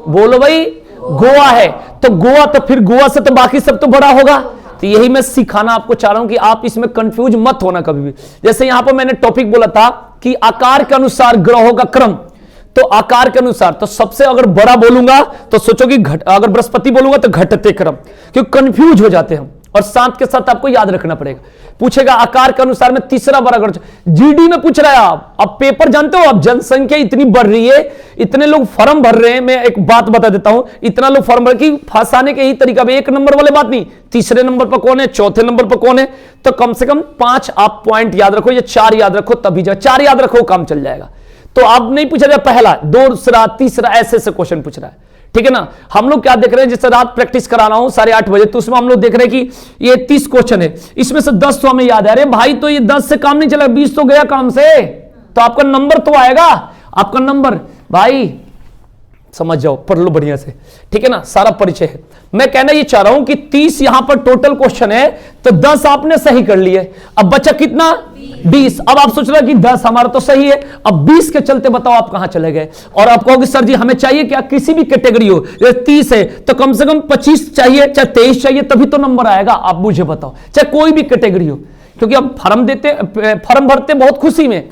बोलो भाई, गोवा है। तो गोवा, तो फिर गोवा से तो बाकी सब तो बड़ा होगा। तो यही मैं सिखाना आपको चाह रहा हूं कि आप इसमें कंफ्यूज मत होना कभी भी। जैसे यहां पर मैंने टॉपिक बोला था कि आकार के अनुसार ग्रहों का क्रम, तो आकार के अनुसार, तो सबसे अगर बड़ा बोलूंगा तो सोचो कि अगर बृहस्पति बोलूंगा तो घटते क्रम, क्योंकि कंफ्यूज हो जाते हैं। और साथ के साथ आपको याद रखना पड़ेगा। पूछेगा आकार के अनुसार में तीसरा बड़ा ग्रह, जीडी में पूछ रहा है आप। अब पेपर जानते हो, अब जनसंख्या इतनी बढ़ रही है, इतने लोग फॉर्म भर रहे हैं। मैं एक बात बता देता हूं, इतना लोग फॉर्म भर कि फंसाने के ही तरीका, एक नंबर वाले बात नहीं, तीसरे नंबर पर कौन है, चौथे नंबर पर कौन है। तो कम से कम 5 आप पॉइंट याद रखो या 4 याद रखो, तभी 4 याद रखो काम चल जाएगा। तो अब नहीं पूछा जाए पहला, दूसरा, तीसरा, ऐसे से क्वेश्चन पूछ रहा है, ठीक है ना? हम लोग क्या देख रहे हैं, जैसे रात प्रैक्टिस करा रहा हूं 8:30 बजे, तो उसमें हम लोग देख रहे हैं कि ये 30 क्वेश्चन है, इसमें से 10 तो हमें याद है। अरे भाई, तो ये 10 से काम नहीं चला, 20 तो गया काम से, तो आपका नंबर तो आएगा। आपका नंबर भाई समझ जाओ, पढ़ लो बढ़िया से, ठीक है ना? सारा परिचय है। मैं कहना ये चाह रहा हूं कि 30 यहां पर टोटल क्वेश्चन है, तो 10 आपने सही कर लिए। अब बचा कितना? 20। अब आप सोच रहे हैं कि 10 हमारा तो सही है, अब 20 के चलते बताओ आप कहां चले गए। और आप कहोगे सर जी हमें चाहिए क्या? किसी भी कैटेगरी हो, जैसे 30 है तो कम से कम 25 चाहिए, चाहे 23 चाहिए, तभी तो नंबर आएगा। आप मुझे बताओ, चाहे कोई भी कैटेगरी हो, क्योंकि हम फॉर्म भरते बहुत खुशी में,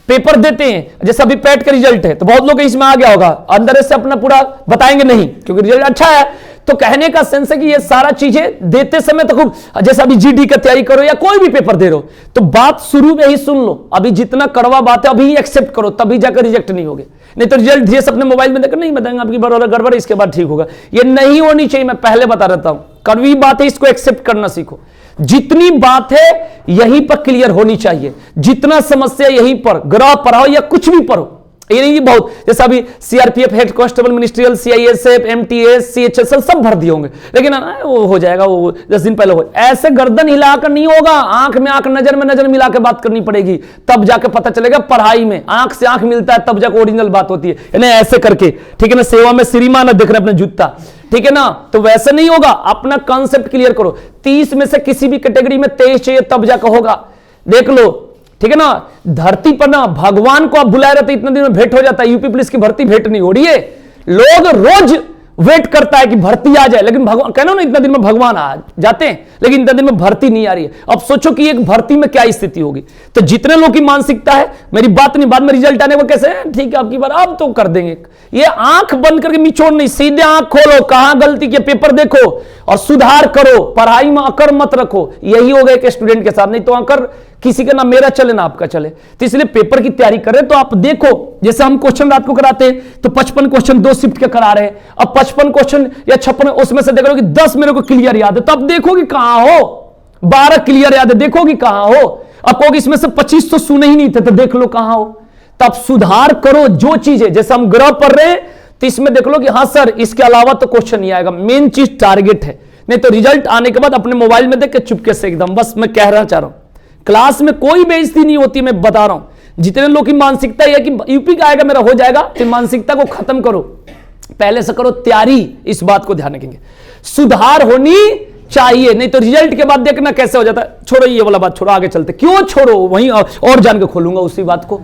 पेपर देते हैं। जैसे अभी पैट का रिजल्ट है, तो बहुत लोग इसमें आ गया होगा, अंदर से अपना पूरा बताएंगे नहीं, क्योंकि रिजल्ट अच्छा है। तो कहने का सेंस है कि ये सारा चीजें देते समय तो खूब, जैसे अभी जीडी का तैयारी करो या कोई भी पेपर दे रहे हो, तो बात शुरू में ही सुन लो। अभी जितना कड़वा बात है अभी एक्सेप्ट करो, तभी जाकर रिजेक्ट नहीं होगे। नहीं तो रिजल्ट धीरे से अपने मोबाइल में देखकर नहीं बताएंगे आपकी बराबर गड़बड़, इसके बाद ठीक होगा। ये नहीं होनी चाहिए, मैं पहले बता देता हूं। कड़वी बात है, इसको एक्सेप्ट करना सीखो। जितनी बात है यहीं पर क्लियर होनी चाहिए, जितना समस्या यहीं पर, ग्रह पढ़ाओ या कुछ भी पढ़ो, ये नहीं बहुत। जैसे अभी CRPF, head constable, ministerial, CISF, MTS, CHSL सब भर दिए होंगे, लेकिन वो हो जाएगा, वो 10 दिन पहले हो। ऐसे गर्दन हिलाकर नहीं होगा, आंख में आंख, नजर में नजर मिला के बात करनी पड़ेगी, तब जाके पता चलेगा। पढ़ाई में आंख से आंख मिलता है, तब जाकर ओरिजिनल बात होती है, यानी ऐसे करके, ठीक है ना? सेवा में श्रीमान न देख रहे अपने जूता, ठीक है ना? तो वैसे नहीं होगा, अपना कॉन्सेप्ट क्लियर करो। 30 में से किसी भी कैटेगरी में 23 चाहिए, तब जाकर होगा। देख लो, ठीक है ना? धरती पर ना भगवान को आप बुलाए रहते, इतने दिन में भेंट हो जाता है। यूपी पुलिस की भर्ती भेंट नहीं हो रही है, लोग रोज वेट करता है कि भर्ती आ जाए, लेकिन भगवान कहना ना, इतने दिन में भगवान आ जाते हैं, लेकिन इतने दिन में भर्ती नहीं आ रही है। अब सोचो कि एक भर्ती में क्या स्थिति होगी। तो जितने लोग की मानसिकता है, मेरी बात नहीं, बाद में रिजल्ट आने को कैसे है, ठीक है आपकी बार, अब तो कर देंगे। ये आंख बंद करके निचोड़ नहीं, सीधे आंख खोलो, कहां गलती किया पेपर देखो और सुधार करो। पढ़ाई में अकर मत रखो, यही हो गया एक स्टूडेंट के साथ। नहीं तो अकर किसी का ना मेरा चले ना आपका चले। तो इसलिए पेपर की तैयारी करें तो आप देखो, जैसे हम क्वेश्चन रात को कराते हैं तो 55 क्वेश्चन 2 शिफ्ट के करा रहे हैं। अब 55 क्वेश्चन या 56, उसमें से देख लो कि 10 मेरे को क्लियर याद है, तो अब देखो कि कहां हो। 12 क्लियर याद है, देखो कि कहां हो। अब कहोगे इसमें से 25 तो सुने ही नहीं थे, तो देख लो कहां हो। तब सुधार करो जो चीज है। जैसे हम ग्रह पढ़ रहे हैं तो इसमें देख लो कि हाँ सर इसके अलावा तो क्वेश्चन नहीं आएगा, मेन चीज टारगेट है। नहीं तो रिजल्ट आने के बाद अपने मोबाइल में देख के चुपके से एकदम, बस मैं कहना चाह रहा हूं, क्लास में कोई बेइज्जती नहीं होती, मैं बता रहा हूं। जितने लोग की मानसिकता है कि यूपी का आएगा मेरा हो जाएगा, तो मानसिकता को खत्म करो, पहले से करो तैयारी। इस बात को ध्यान रखेंगे, सुधार होनी चाहिए, नहीं तो रिजल्ट के बाद देखना कैसे हो जाता है। छोड़ो ये वाला बात, छोड़ो आगे चलते। क्यों छोड़ो, वहीं और जान के खोलूंगा उसी बात को,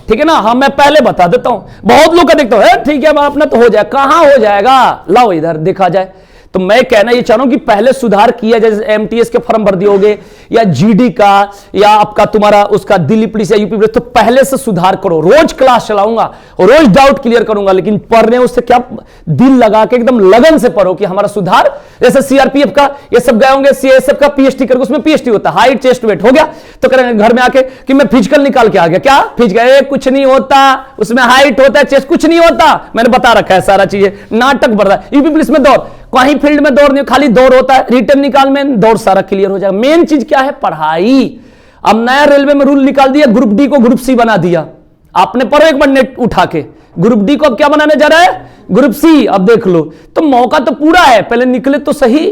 ठीक है ना? हाँ मैं पहले बता देता हूं, बहुत लोग का देखता हूं ठीक है अपना तो हो जाए, कहां हो जाएगा, लाओ इधर देखा जाए। तो मैं कहना ये चाह रहा हूं कि पहले सुधार किया जाए। जैसे एमटीएस के फॉर्म भर दिए होगे या जीडी का या आपका तुम्हारा उसका दिल्ली पुलिस या यूपी पुलिस, तो पहले से सुधार करो। रोज क्लास चलाऊंगा, रोज डाउट क्लियर करूंगा, लेकिन पढ़ने उससे क्या दिल लगा के एकदम लगन से पढ़ो कि हमारा सुधार। जैसे सीआरपीएफ का ये सब गए होंगे, सीएसएफ का पीएचडी करके, उसमें पीएचडी होता है, हाइट चेस्ट वेट हो गया, तो करेंगे घर में आके कि मैं फिजिकल निकाल के आ गया, क्या फिजिकल कुछ नहीं होता, उसमें हाइट होता है चेस्ट कुछ नहीं होता, मैंने बता रखा है सारा चीजें, नाटक बढ़ रहा है। यूपी पुलिस में दौड़, कहीं फील्ड में दौड़ नहीं, खाली दौड़ होता है, रिटर्न निकाल में दौड़ सारा क्लियर हो जाएगा। मेन चीज क्या है, पढ़ाई। अब नया रेलवे में रूल निकाल दिया, ग्रुप डी को ग्रुप सी बना दिया, आपने पढ़ो एक बार नेट उठा के, ग्रुप डी को अब क्या बनाने जा रहा है, ग्रुप सी। अब देख लो, तो मौका तो पूरा है, पहले निकले तो सही,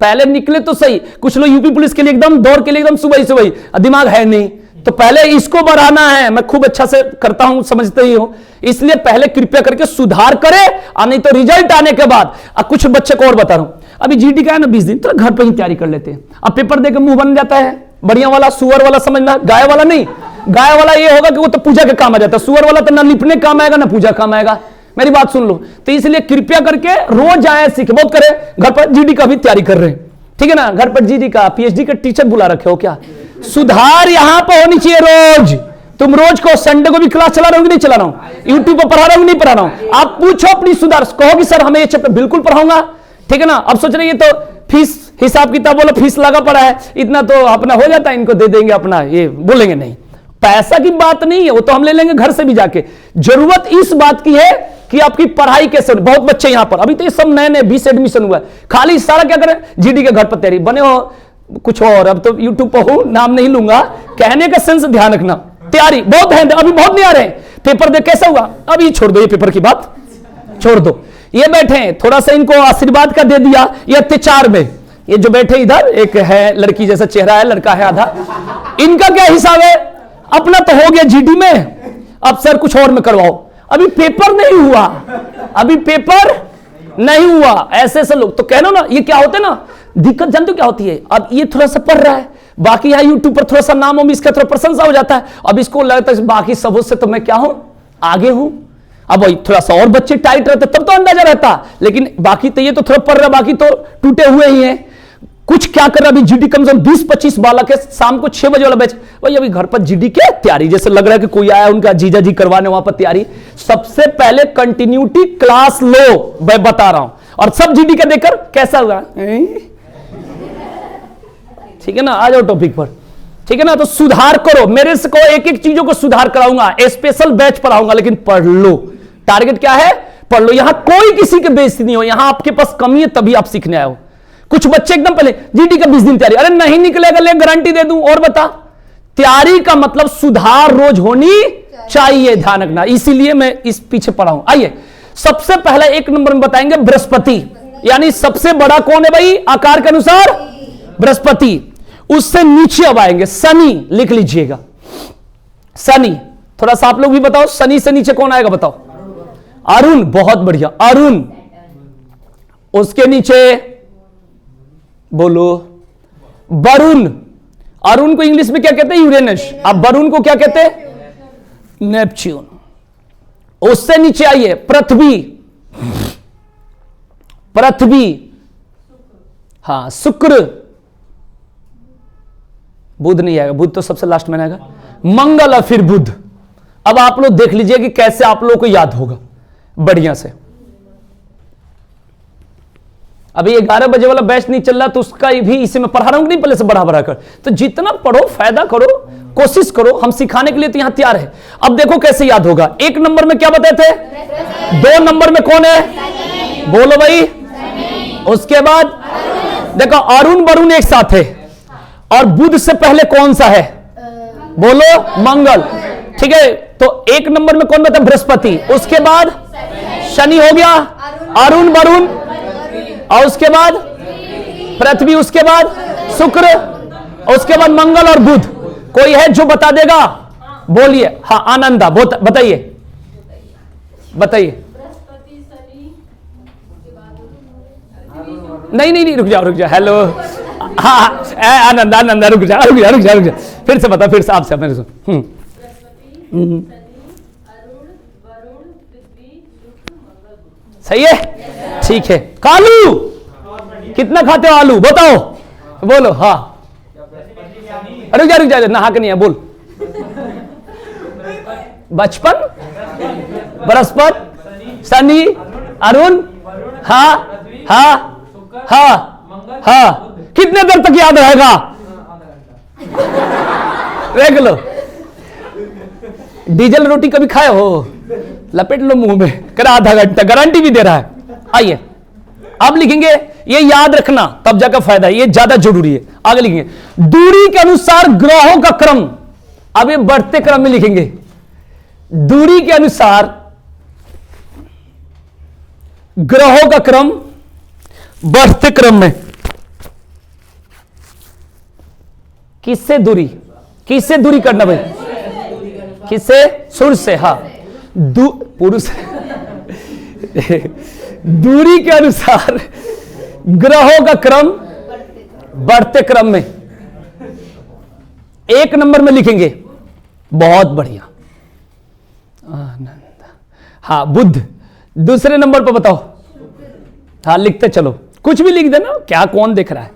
पहले निकले तो सही। कुछ लोग यूपी पुलिस के लिए एकदम दौड़ के लिए एकदम सुबह सुबह, दिमाग है नहीं, तो पहले इसको बढ़ाना है। मैं खूब अच्छा से करता हूं, समझते ही हो, इसलिए पहले कृपया करके सुधार करे, और नहीं तो रिजल्ट आने के बाद। अब कुछ बच्चे को और बता रहा हूं, अभी जीडी का है ना 20 दिन, तो घर पर ही तैयारी कर लेते हैं। अब पेपर देकर मुंह बन जाता है, बढ़िया वाला, सुअर वाला समझना, गाय वाला नहीं। गाय वाला ये होगा कि वो तो पूजा के काम आ जाता है, सुअर वाला तो ना लिपने काम आएगा ना पूजा काम आएगा। मेरी बात सुन लो, तो इसलिए कृपया करके रोज आए, सीखे, बहुत करे। घर पर जीडी का भी तैयारी कर रहे हैं, ठीक है ना, घर पर जीडी का पीएचडी के टीचर बुला रखे हो क्या। सुधार यहां पर होनी चाहिए रोज। तुम रोज को संडे को भी क्लास चला रहे हो कि नहीं चला रहा हूं, यूट्यूब पर पढ़ा रहा हूं कि नहीं पढ़ा रहा हूं। आप पूछो अपनी सुधार, कहो कि सर हमें ये चैप्टर बिल्कुल पढ़ाऊंगा, ठीक है ना। अब सोच रही है तो फीस हिसाब किताब बोलो, फीस लगा पड़ा है इतना, तो अपना हो जाता है, इनको दे देंगे अपना, ये बोलेंगे नहीं। पैसा की बात नहीं है, वो तो हम ले लेंगे घर से भी जाके। जरूरत इस बात की है कि आपकी पढ़ाई कैसे। बहुत बच्चे यहां पर अभी तो ये सब नए नए 20 एडमिशन हुआ है, खाली सारा क्या करें, जीडी के घर पर तैयारी, बने हो कुछ और। अब तो यूट्यूब पर हूं, नाम नहीं लूंगा, कहने का सेंस ध्यान रखना। तैयारी बहुत है, अभी बहुत नहीं आ रहे, पेपर दे कैसा हुआ, अभी छोड़ दो, ये पेपर की बात छोड़ दो। ये बैठे हैं, थोड़ा सा इनको आशीर्वाद का दे दिया, ये अत्याचार में। ये जो बैठे इधर, एक है लड़की जैसा चेहरा है, लड़का है आधा, इनका क्या हिसाब है। अपना तो हो गया जीडी में, अब सर कुछ और में करवाओ। अभी पेपर नहीं हुआ, अभी पेपर नहीं हुआ। ऐसे ऐसे लोग तो कहना ना, ये क्या होते ना, दिक्कत जानते हो क्या होती है। अब ये थोड़ा सा पढ़ रहा है, बाकी यहाँ यूट्यूब पर थोड़ा सा नाम हो, इसका थोड़ा प्रशंसा हो जाता है। अब इसको लगता है बाकी सबों से तो मैं क्या हूं, आगे हूं। अब वही थोड़ा सा और बच्चे टाइट रहते तब तो अंदाजा रहता, लेकिन बाकी तो ये तो थोड़ा पढ़ रहा, बाकी तो टूटे हुए ही हैं। कुछ क्या कर रहा, अभी जीडी कम से कम 20-25 बालक है, शाम को 6 बजे वाला बैच, वही अभी घर पर जीडी की तैयारी। जैसे लग रहा है कि कोई आया उनका जीजा जी करवाने, वहां पर तैयारी। सबसे पहले कंटिन्यूटी क्लास लो, मैं बता रहा हूं, और सब जीडी का देखकर कैसा हुआ, ठीक है ना। आ जाओ टॉपिक पर, ठीक है ना। तो सुधार करो, मेरे से कहो एक एक चीजों को सुधार कराऊंगा, स्पेशल बैच पढ़ाऊंगा, लेकिन पढ़ लो। टारगेट क्या है, पढ़ लो। यहां कोई किसी के बेइज्जती नहीं हो, यहां आपके पास कमी है तभी आप सीखने आए हो। कुछ बच्चे एकदम पहले जीडी का 20 दिन तैयारी, अरे नहीं निकलेगा, ले गारंटी दे दूं। और बता, तैयारी का मतलब सुधार रोज होनी चाहिए, ध्यान रखना। इसीलिए मैं इस पीछे पढ़ा हूं। आइए, सबसे पहला 1 नंबर में बताएंगे बृहस्पति, यानी सबसे बड़ा कौन है भाई आकार के अनुसार, बृहस्पति। उससे नीचे अब आएंगे शनि, लिख लीजिएगा शनि। थोड़ा सा आप लोग भी बताओ, शनि से नीचे कौन आएगा बताओ, अरुण, बहुत बढ़िया, अरुण। उसके नीचे बोलो वरुण। अरुण को इंग्लिश में क्या कहते हैं, यूरेनस। अब वरुण को क्या कहते हैं, नेपच्यून। उससे नीचे आइए पृथ्वी, पृथ्वी, हाँ शुक्र, बुध नहीं आएगा, बुध तो सबसे लास्ट में आएगा, मंगल और फिर बुध। अब आप लोग देख लीजिए कि कैसे आप लोगों को याद होगा बढ़िया से। अभी 11 बजे वाला बैच नहीं चल रहा, तो उसका भी इसे मैं पढ़ा रहा हूं कि नहीं, पहले से बढ़ा कर। तो जितना पढ़ो, फायदा करो, कोशिश करो, हम सिखाने के लिए तो यहां तैयार है। अब देखो कैसे याद होगा। 1 नंबर में क्या बताए थे, 2 नंबर में कौन है, बोलो भाई। उसके बाद देखो अरुण वरुण एक साथ है, और बुध से पहले कौन सा है, बोलो मंगल, ठीक है। तो 1 नंबर में कौन बताया, बृहस्पति। उसके बाद शनि हो गया, अरुण वरुण, और उसके बाद पृथ्वी, उसके बाद शुक्र, और उसके बाद मंगल और बुध। कोई है जो बता देगा, बोलिए। हाँ आनंदा, बताइए बताइए। नहीं, रुक जाओ, हेलो। हाँ आनंदा, रुक जा, फिर से बता, फिर से आपसे मेरे से। सही है, ठीक है। कालू, कितना खाते हो आलू, बताओ, बोलो। हाँ रुक जा, नहा के नहीं है, बोल। बचपन, बृहस्पति, शनि, अरुण, हाँ, कितने देर तक याद रहेगा, देख लो। डीजल रोटी कभी खाए हो, लपेट लो मुंह में, करा आधा घंटा, गारंटी भी दे रहा है। आइए अब लिखेंगे, ये याद रखना तब जाकर फायदा है, ये ज्यादा जरूरी है। आगे लिखेंगे दूरी के अनुसार ग्रहों का क्रम। अब ये बढ़ते क्रम में लिखेंगे, दूरी के अनुसार ग्रहों का क्रम बढ़ते क्रम में किससे दूरी करना भाई? किससे? सूर्य से। हाँ, पुरुष दूरी के अनुसार ग्रहों का क्रम बढ़ते क्रम में। एक नंबर में लिखेंगे, बहुत बढ़िया। आनंद। हाँ, बुध। दूसरे नंबर पर बताओ। हाँ, लिखते चलो, कुछ भी लिख देना, क्या कौन देख रहा है।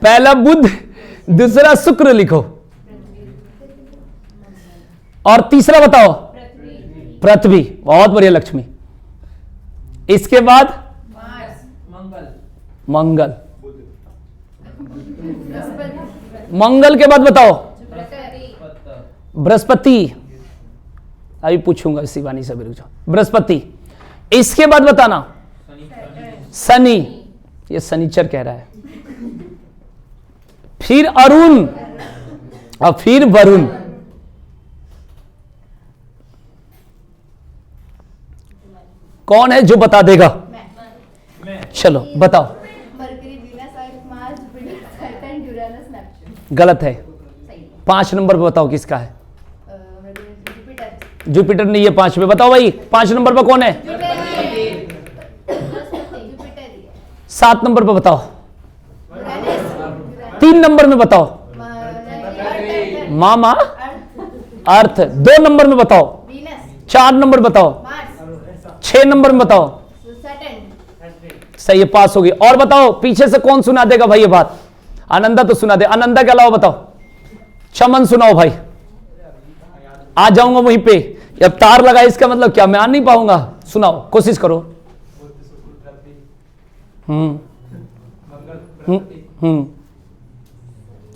पहला बुध, दूसरा शुक्र लिखो, और तीसरा बताओ पृथ्वी। बहुत बढ़िया लक्ष्मी। इसके बाद मंगल। मंगल के बाद बताओ बृहस्पति। अभी पूछूंगा शिवानी से, रुक जाओ। बृहस्पति। इसके बाद बताना शनि। ये शनिचर कह रहा है। फिर अरुण और फिर वरुण। कौन है जो बता देगा? चलो बताओ। Mercury, Venus, Earth, Mars, Jupiter, Saturn, Uranus, Neptune. गलत है। 5 नंबर पे बताओ किसका है? जुपिटर। जुपिटर नहीं है 5 पे। बताओ भाई 5 नंबर पे कौन है? जुपिटर। 7 नंबर पे बताओ। यूरेनस। 3 नंबर में बताओ। मामा अर्थ। 2 नंबर में बताओ। वीनस। 4 नंबर बताओ। मार्स। 6 नंबर में बताओ। सैटर्न। सही है, पास होगी। और बताओ पीछे से कौन सुना देगा भाई ये बात? आनंदा तो सुना दे। आनंदा के अलावा बताओ। चमन सुनाओ भाई। आ जाऊंगा वहीं पे। अब तार लगा, इसका मतलब क्या मैं आ नहीं पाऊंगा? सुनाओ, कोशिश करो।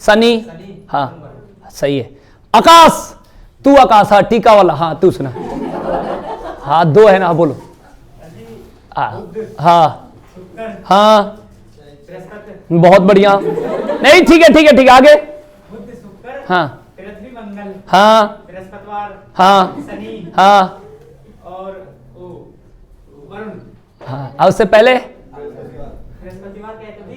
शनि। हाँ सही है। आकाश। तू आकाश। हाँ, टीका वाला। हाँ तू सुना। हाँ 2 है ना, बोलो। हाँ हाँ बहुत बढ़िया। नहीं ठीक है ठीक है ठीक है, आगे। हाँ पृथ्वी, मंगल, हाँ बृहस्पतिवार, हाँ शनि हाँ और वरुण। हाँ। और उससे पहले बृहस्पतिवार कहते थे।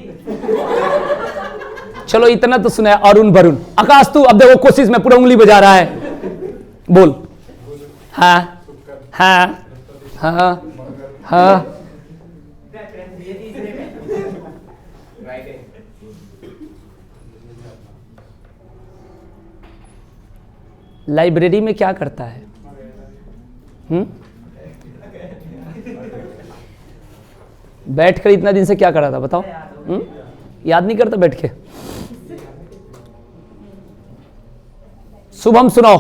चलो इतना तो सुना है। अरुण वरुण। आकाश तू अब देखो, कोशिश में पूरा उंगली बजा रहा है। बोल। हाँ हाँ हाँ हाँ। ये तीसरे में राइट है। लाइब्रेरी में क्या करता है? बैठकर इतना दिन से क्या कर रहा था बताओ? याद नहीं करता बैठ के? शुभम सुनाओ।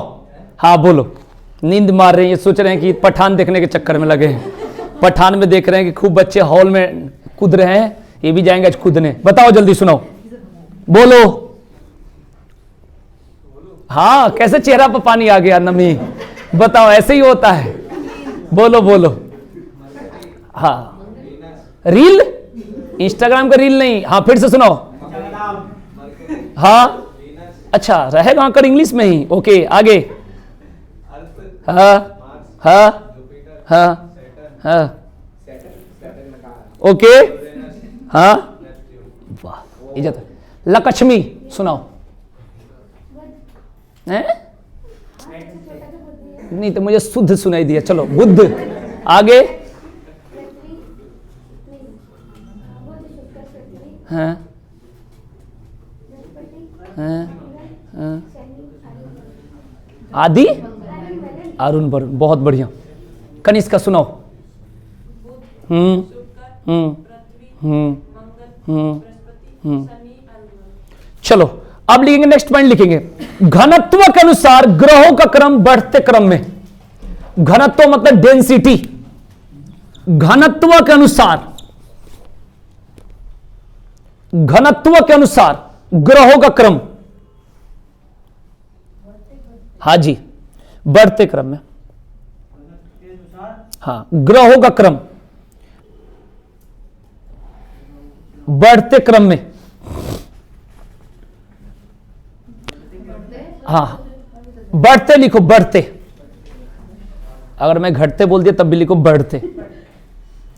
हाँ बोलो। नींद मार रहे हैं, ये सोच रहे हैं कि पठान देखने के चक्कर में लगे हैं। पठान में देख रहे हैं कि खूब बच्चे हॉल में कूद रहे हैं, ये भी जाएंगे आज कूदने। बताओ जल्दी सुनाओ, बोलो। हाँ कैसे चेहरा पर पानी आ गया नमी? बताओ, ऐसे ही होता है। बोलो बोलो। हाँ रील, इंस्टाग्राम का रील नहीं। हाँ फिर से सुनाओ। हाँ अच्छा रहेगा आकर इंग्लिश में ही। ओके आगे। हाँ हाँ हाँ हाँ ओके। हाँ वाह इज्जत। लक्ष्मी सुनाओ। हैं? नहीं तो मुझे शुद्ध सुनाई दिया। चलो बुद्ध। आगे। हाँ हाँ हाँ। आदि अरुण वरुण। बहुत बढ़िया। कनिष्का सुनाओ। चलो अब लिखेंगे, नेक्स्ट पॉइंट लिखेंगे। घनत्व के अनुसार ग्रहों का क्रम बढ़ते क्रम में। घनत्व मतलब डेंसिटी। घनत्व के अनुसार, घनत्व के अनुसार ग्रहों का क्रम। हाँ जी, बढ़ते क्रम में। हाँ ग्रहों का क्रम बढ़ते क्रम में। हाँ बढ़ते लिखो, बढ़ते। अगर मैं घटते बोल दिया तब भी लिखो बढ़ते।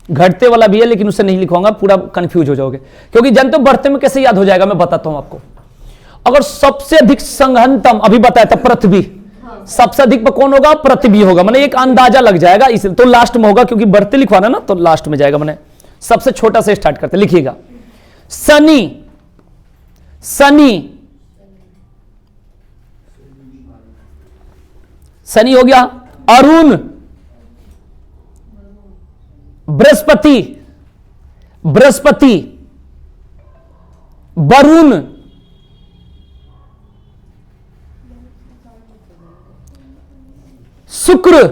घटते वाला भी है लेकिन उसे नहीं लिखवाऊंगा, पूरा कंफ्यूज हो जाओगे, क्योंकि जानते हो बढ़ते में कैसे याद हो जाएगा, मैं बताता हूं आपको। अगर सबसे अधिक संघनतम अभी बताया था पृथ्वी, सबसे अधिक कौन होगा? पृथ्वी होगा, मैंने एक अंदाजा लग जाएगा, इसलिए तो लास्ट में होगा, क्योंकि बढ़ते लिखवाना ना तो लास्ट में जाएगा। मैंने सबसे छोटा से स्टार्ट करते, लिखिएगा शनि, शनि, शनि हो गया। अरुण, बृहस्पति, बृहस्पति, वरुण, शुक्र,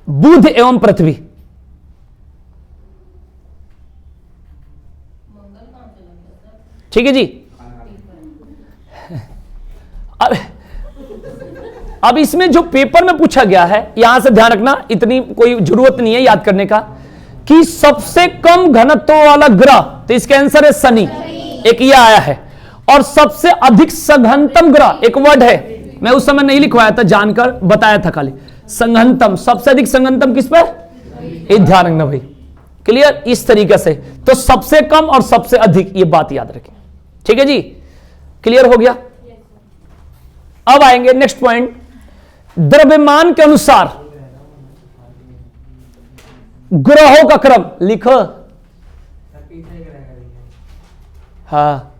बुध एवं पृथ्वी। ठीक है जी। अब इसमें जो पेपर में पूछा गया है, यहां से ध्यान रखना, इतनी कोई जरूरत नहीं है याद करने का, कि सबसे कम घनत्व वाला ग्रह, तो इसका आंसर है शनि, एक ये आया है। और सबसे अधिक सघनतम ग्रह एक वर्ड है, मैं उस समय नहीं लिखवाया था, जानकर बताया था खाली। संघनतम, सबसे अधिक संघनतम किस पर? ये ध्यान रखना भाई, क्लियर? इस तरीके से तो सबसे कम और सबसे अधिक, ये बात याद रखें। ठीक है जी, क्लियर हो गया? अब आएंगे नेक्स्ट पॉइंट, द्रव्यमान के अनुसार ग्रहों का क्रम लिखो। हाँ,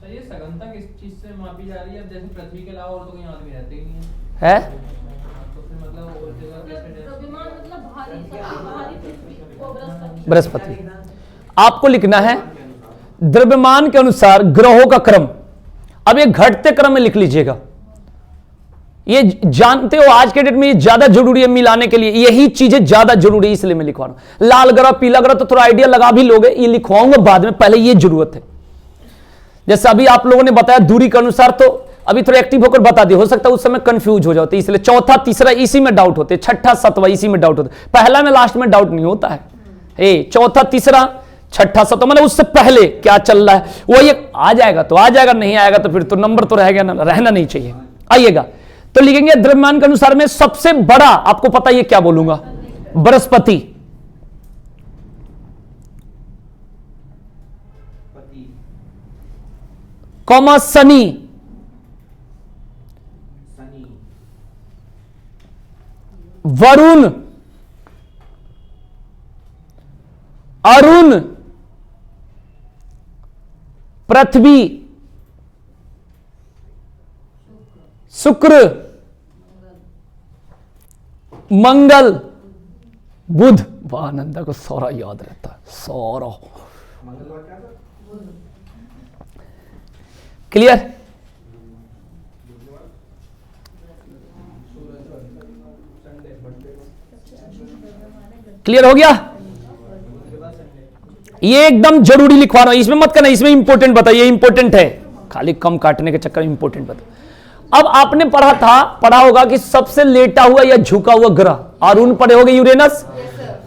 ये सघनता किस चीज से मापी जा रही है? अब जैसे पृथ्वी के अलावा और तो कहीं आदमी रहते ही नहीं है? तो फिर मतलब और जगह कैसे? बृहस्पति। आपको लिखना है द्रव्यमान के अनुसार ग्रहों का क्रम। अब ये घटते क्रम में लिख लीजिएगा, ये जानते हो आज के डेट में ये ज्यादा जरूरी है मिलाने के लिए, यही चीजें ज्यादा जरूरी है, इसलिए मैं लिखवा रहा हूं। लाल ग्रह, पीला ग्रह तो थोड़ा आइडिया लगा भी लोगे, ये लिखवाऊंगा बाद में, पहले ये जरूरत है। जैसे अभी आप लोगों ने बताया दूरी के अनुसार, तो अभी थोड़ा एक्टिव होकर बता दिया, हो सकता है उस समय कंफ्यूज हो जाते, इसलिए चौथा तीसरा इसी में डाउट होते, छठा सातवां इसी में डाउट होते, पहला में लास्ट में डाउट नहीं होता है। चौथा तीसरा छठा सातवां मतलब उससे पहले क्या चल रहा है वो ये आ जाएगा तो आ जाएगा, नहीं आएगा तो फिर तो नंबर तो रह गया ना, रहना नहीं चाहिए। आइएगा तो लिखेंगे द्रव्यमान के अनुसार में सबसे बड़ा, आपको पता ये क्या बोलूंगा, बृहस्पति, कॉमा शनि, वरुण, अरुण, पृथ्वी, शुक्र, मंगल, बुध। वाह, नंदा को सौरा याद रहता है, सौरा। क्लियर? क्लियर हो गया? ये एकदम जरूरी लिखवा रहा हूं, इसमें मत करना, इसमें इंपॉर्टेंट बताइए, इंपॉर्टेंट है, खाली कम काटने के चक्कर में इंपॉर्टेंट बता। अब आपने पढ़ा होगा कि सबसे लेटा हुआ या झुका हुआ ग्रह, अरुण पढ़े होगे यूरेनस,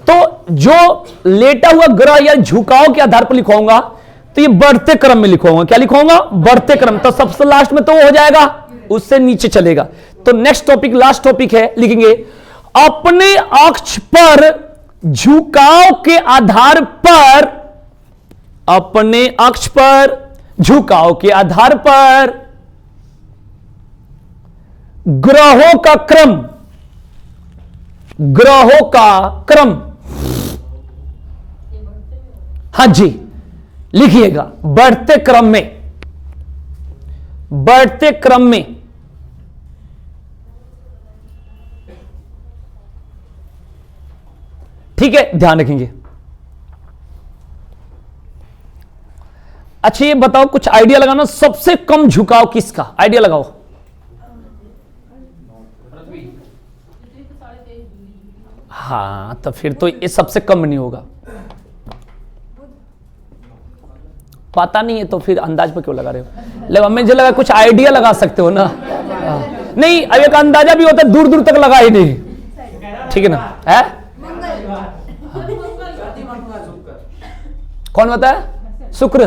तो जो लेटा हुआ ग्रह या झुकाव के आधार पर लिखवाऊंगा तो ये बढ़ते क्रम में लिखवाऊंगा। क्या लिखवाऊंगा? बढ़ते क्रम। तो सबसे लास्ट में तो हो जाएगा, उससे नीचे चलेगा। तो नेक्स्ट टॉपिक, लास्ट टॉपिक है, लिखेंगे अपने अक्ष पर झुकाव के आधार पर, अपने अक्ष पर झुकाव के आधार पर ग्रहों का क्रम, ग्रहों का क्रम। हां जी, लिखिएगा बढ़ते क्रम में, बढ़ते क्रम में। ठीक है, ध्यान रखेंगे। अच्छा ये बताओ, कुछ आइडिया लगाना, सबसे कम झुकाव किसका, आइडिया लगाओ। हाँ, तो फिर तो ये सबसे कम नहीं होगा, पता नहीं है तो फिर अंदाज पर क्यों लगा रहे हो? लेकिन मुझे लगा कुछ आइडिया लगा सकते हो ना। नहीं, अब एक अंदाजा भी होता है, दूर दूर तक लगा ही नहीं, ठीक है ना? है कौन बताया? शुक्र।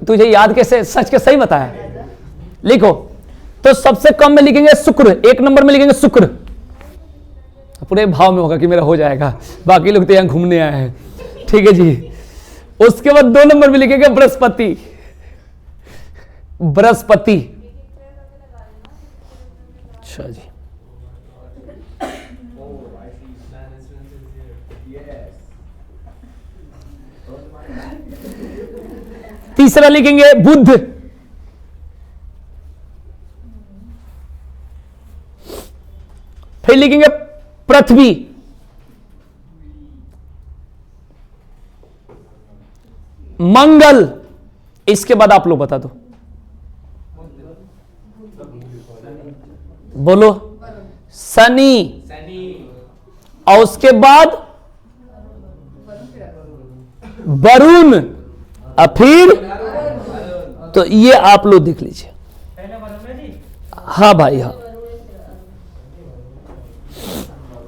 तुझे याद कैसे, सच के सही बताया। लिखो तो सबसे कम में लिखेंगे शुक्र, एक नंबर में लिखेंगे शुक्र, पूरे भाव में होगा कि मेरा हो जाएगा, बाकी लोग तो यहाँ घूमने आए हैं। ठीक है जी। उसके बाद 2 नंबर में लिखेंगे बृहस्पति। बृहस्पति, अच्छा जी। तीसरा लिखेंगे बुध। फिर लिखेंगे पृथ्वी। मंगल। इसके बाद आप लोग बता दो, बोलो। शनि। और उसके बाद वरुण, और फिर तो ये आप लोग देख लीजिए। हाँ भाई हाँ।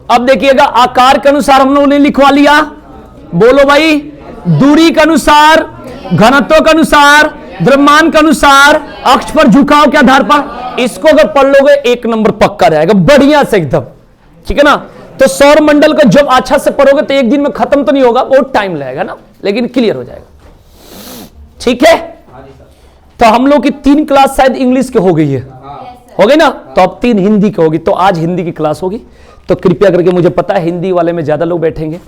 अब देखिएगा आकार के अनुसार हम लोगों ने लिखवा लिया, बोलो भाई। दूरी के अनुसार, घनत्व के अनुसार, द्रव्यमान के अनुसार, अक्ष पर झुकाव के आधार पर, इसको अगर पढ़ लोगे 1 नंबर पक्का रहेगा, बढ़िया से एकदम। ठीक है ना। तो सौर मंडल को जब अच्छा से पढ़ोगे तो एक दिन में खत्म तो नहीं होगा, बहुत टाइम लगेगा ना, लेकिन क्लियर हो जाएगा। ठीक है। तो हम लोग की 3 क्लास शायद इंग्लिश के हो गई है, हो गई ना। तो अब 3 हिंदी की होगी, तो आज हिंदी की क्लास होगी। तो कृपया करके, मुझे पता है हिंदी वाले में ज्यादा लोग बैठेंगे,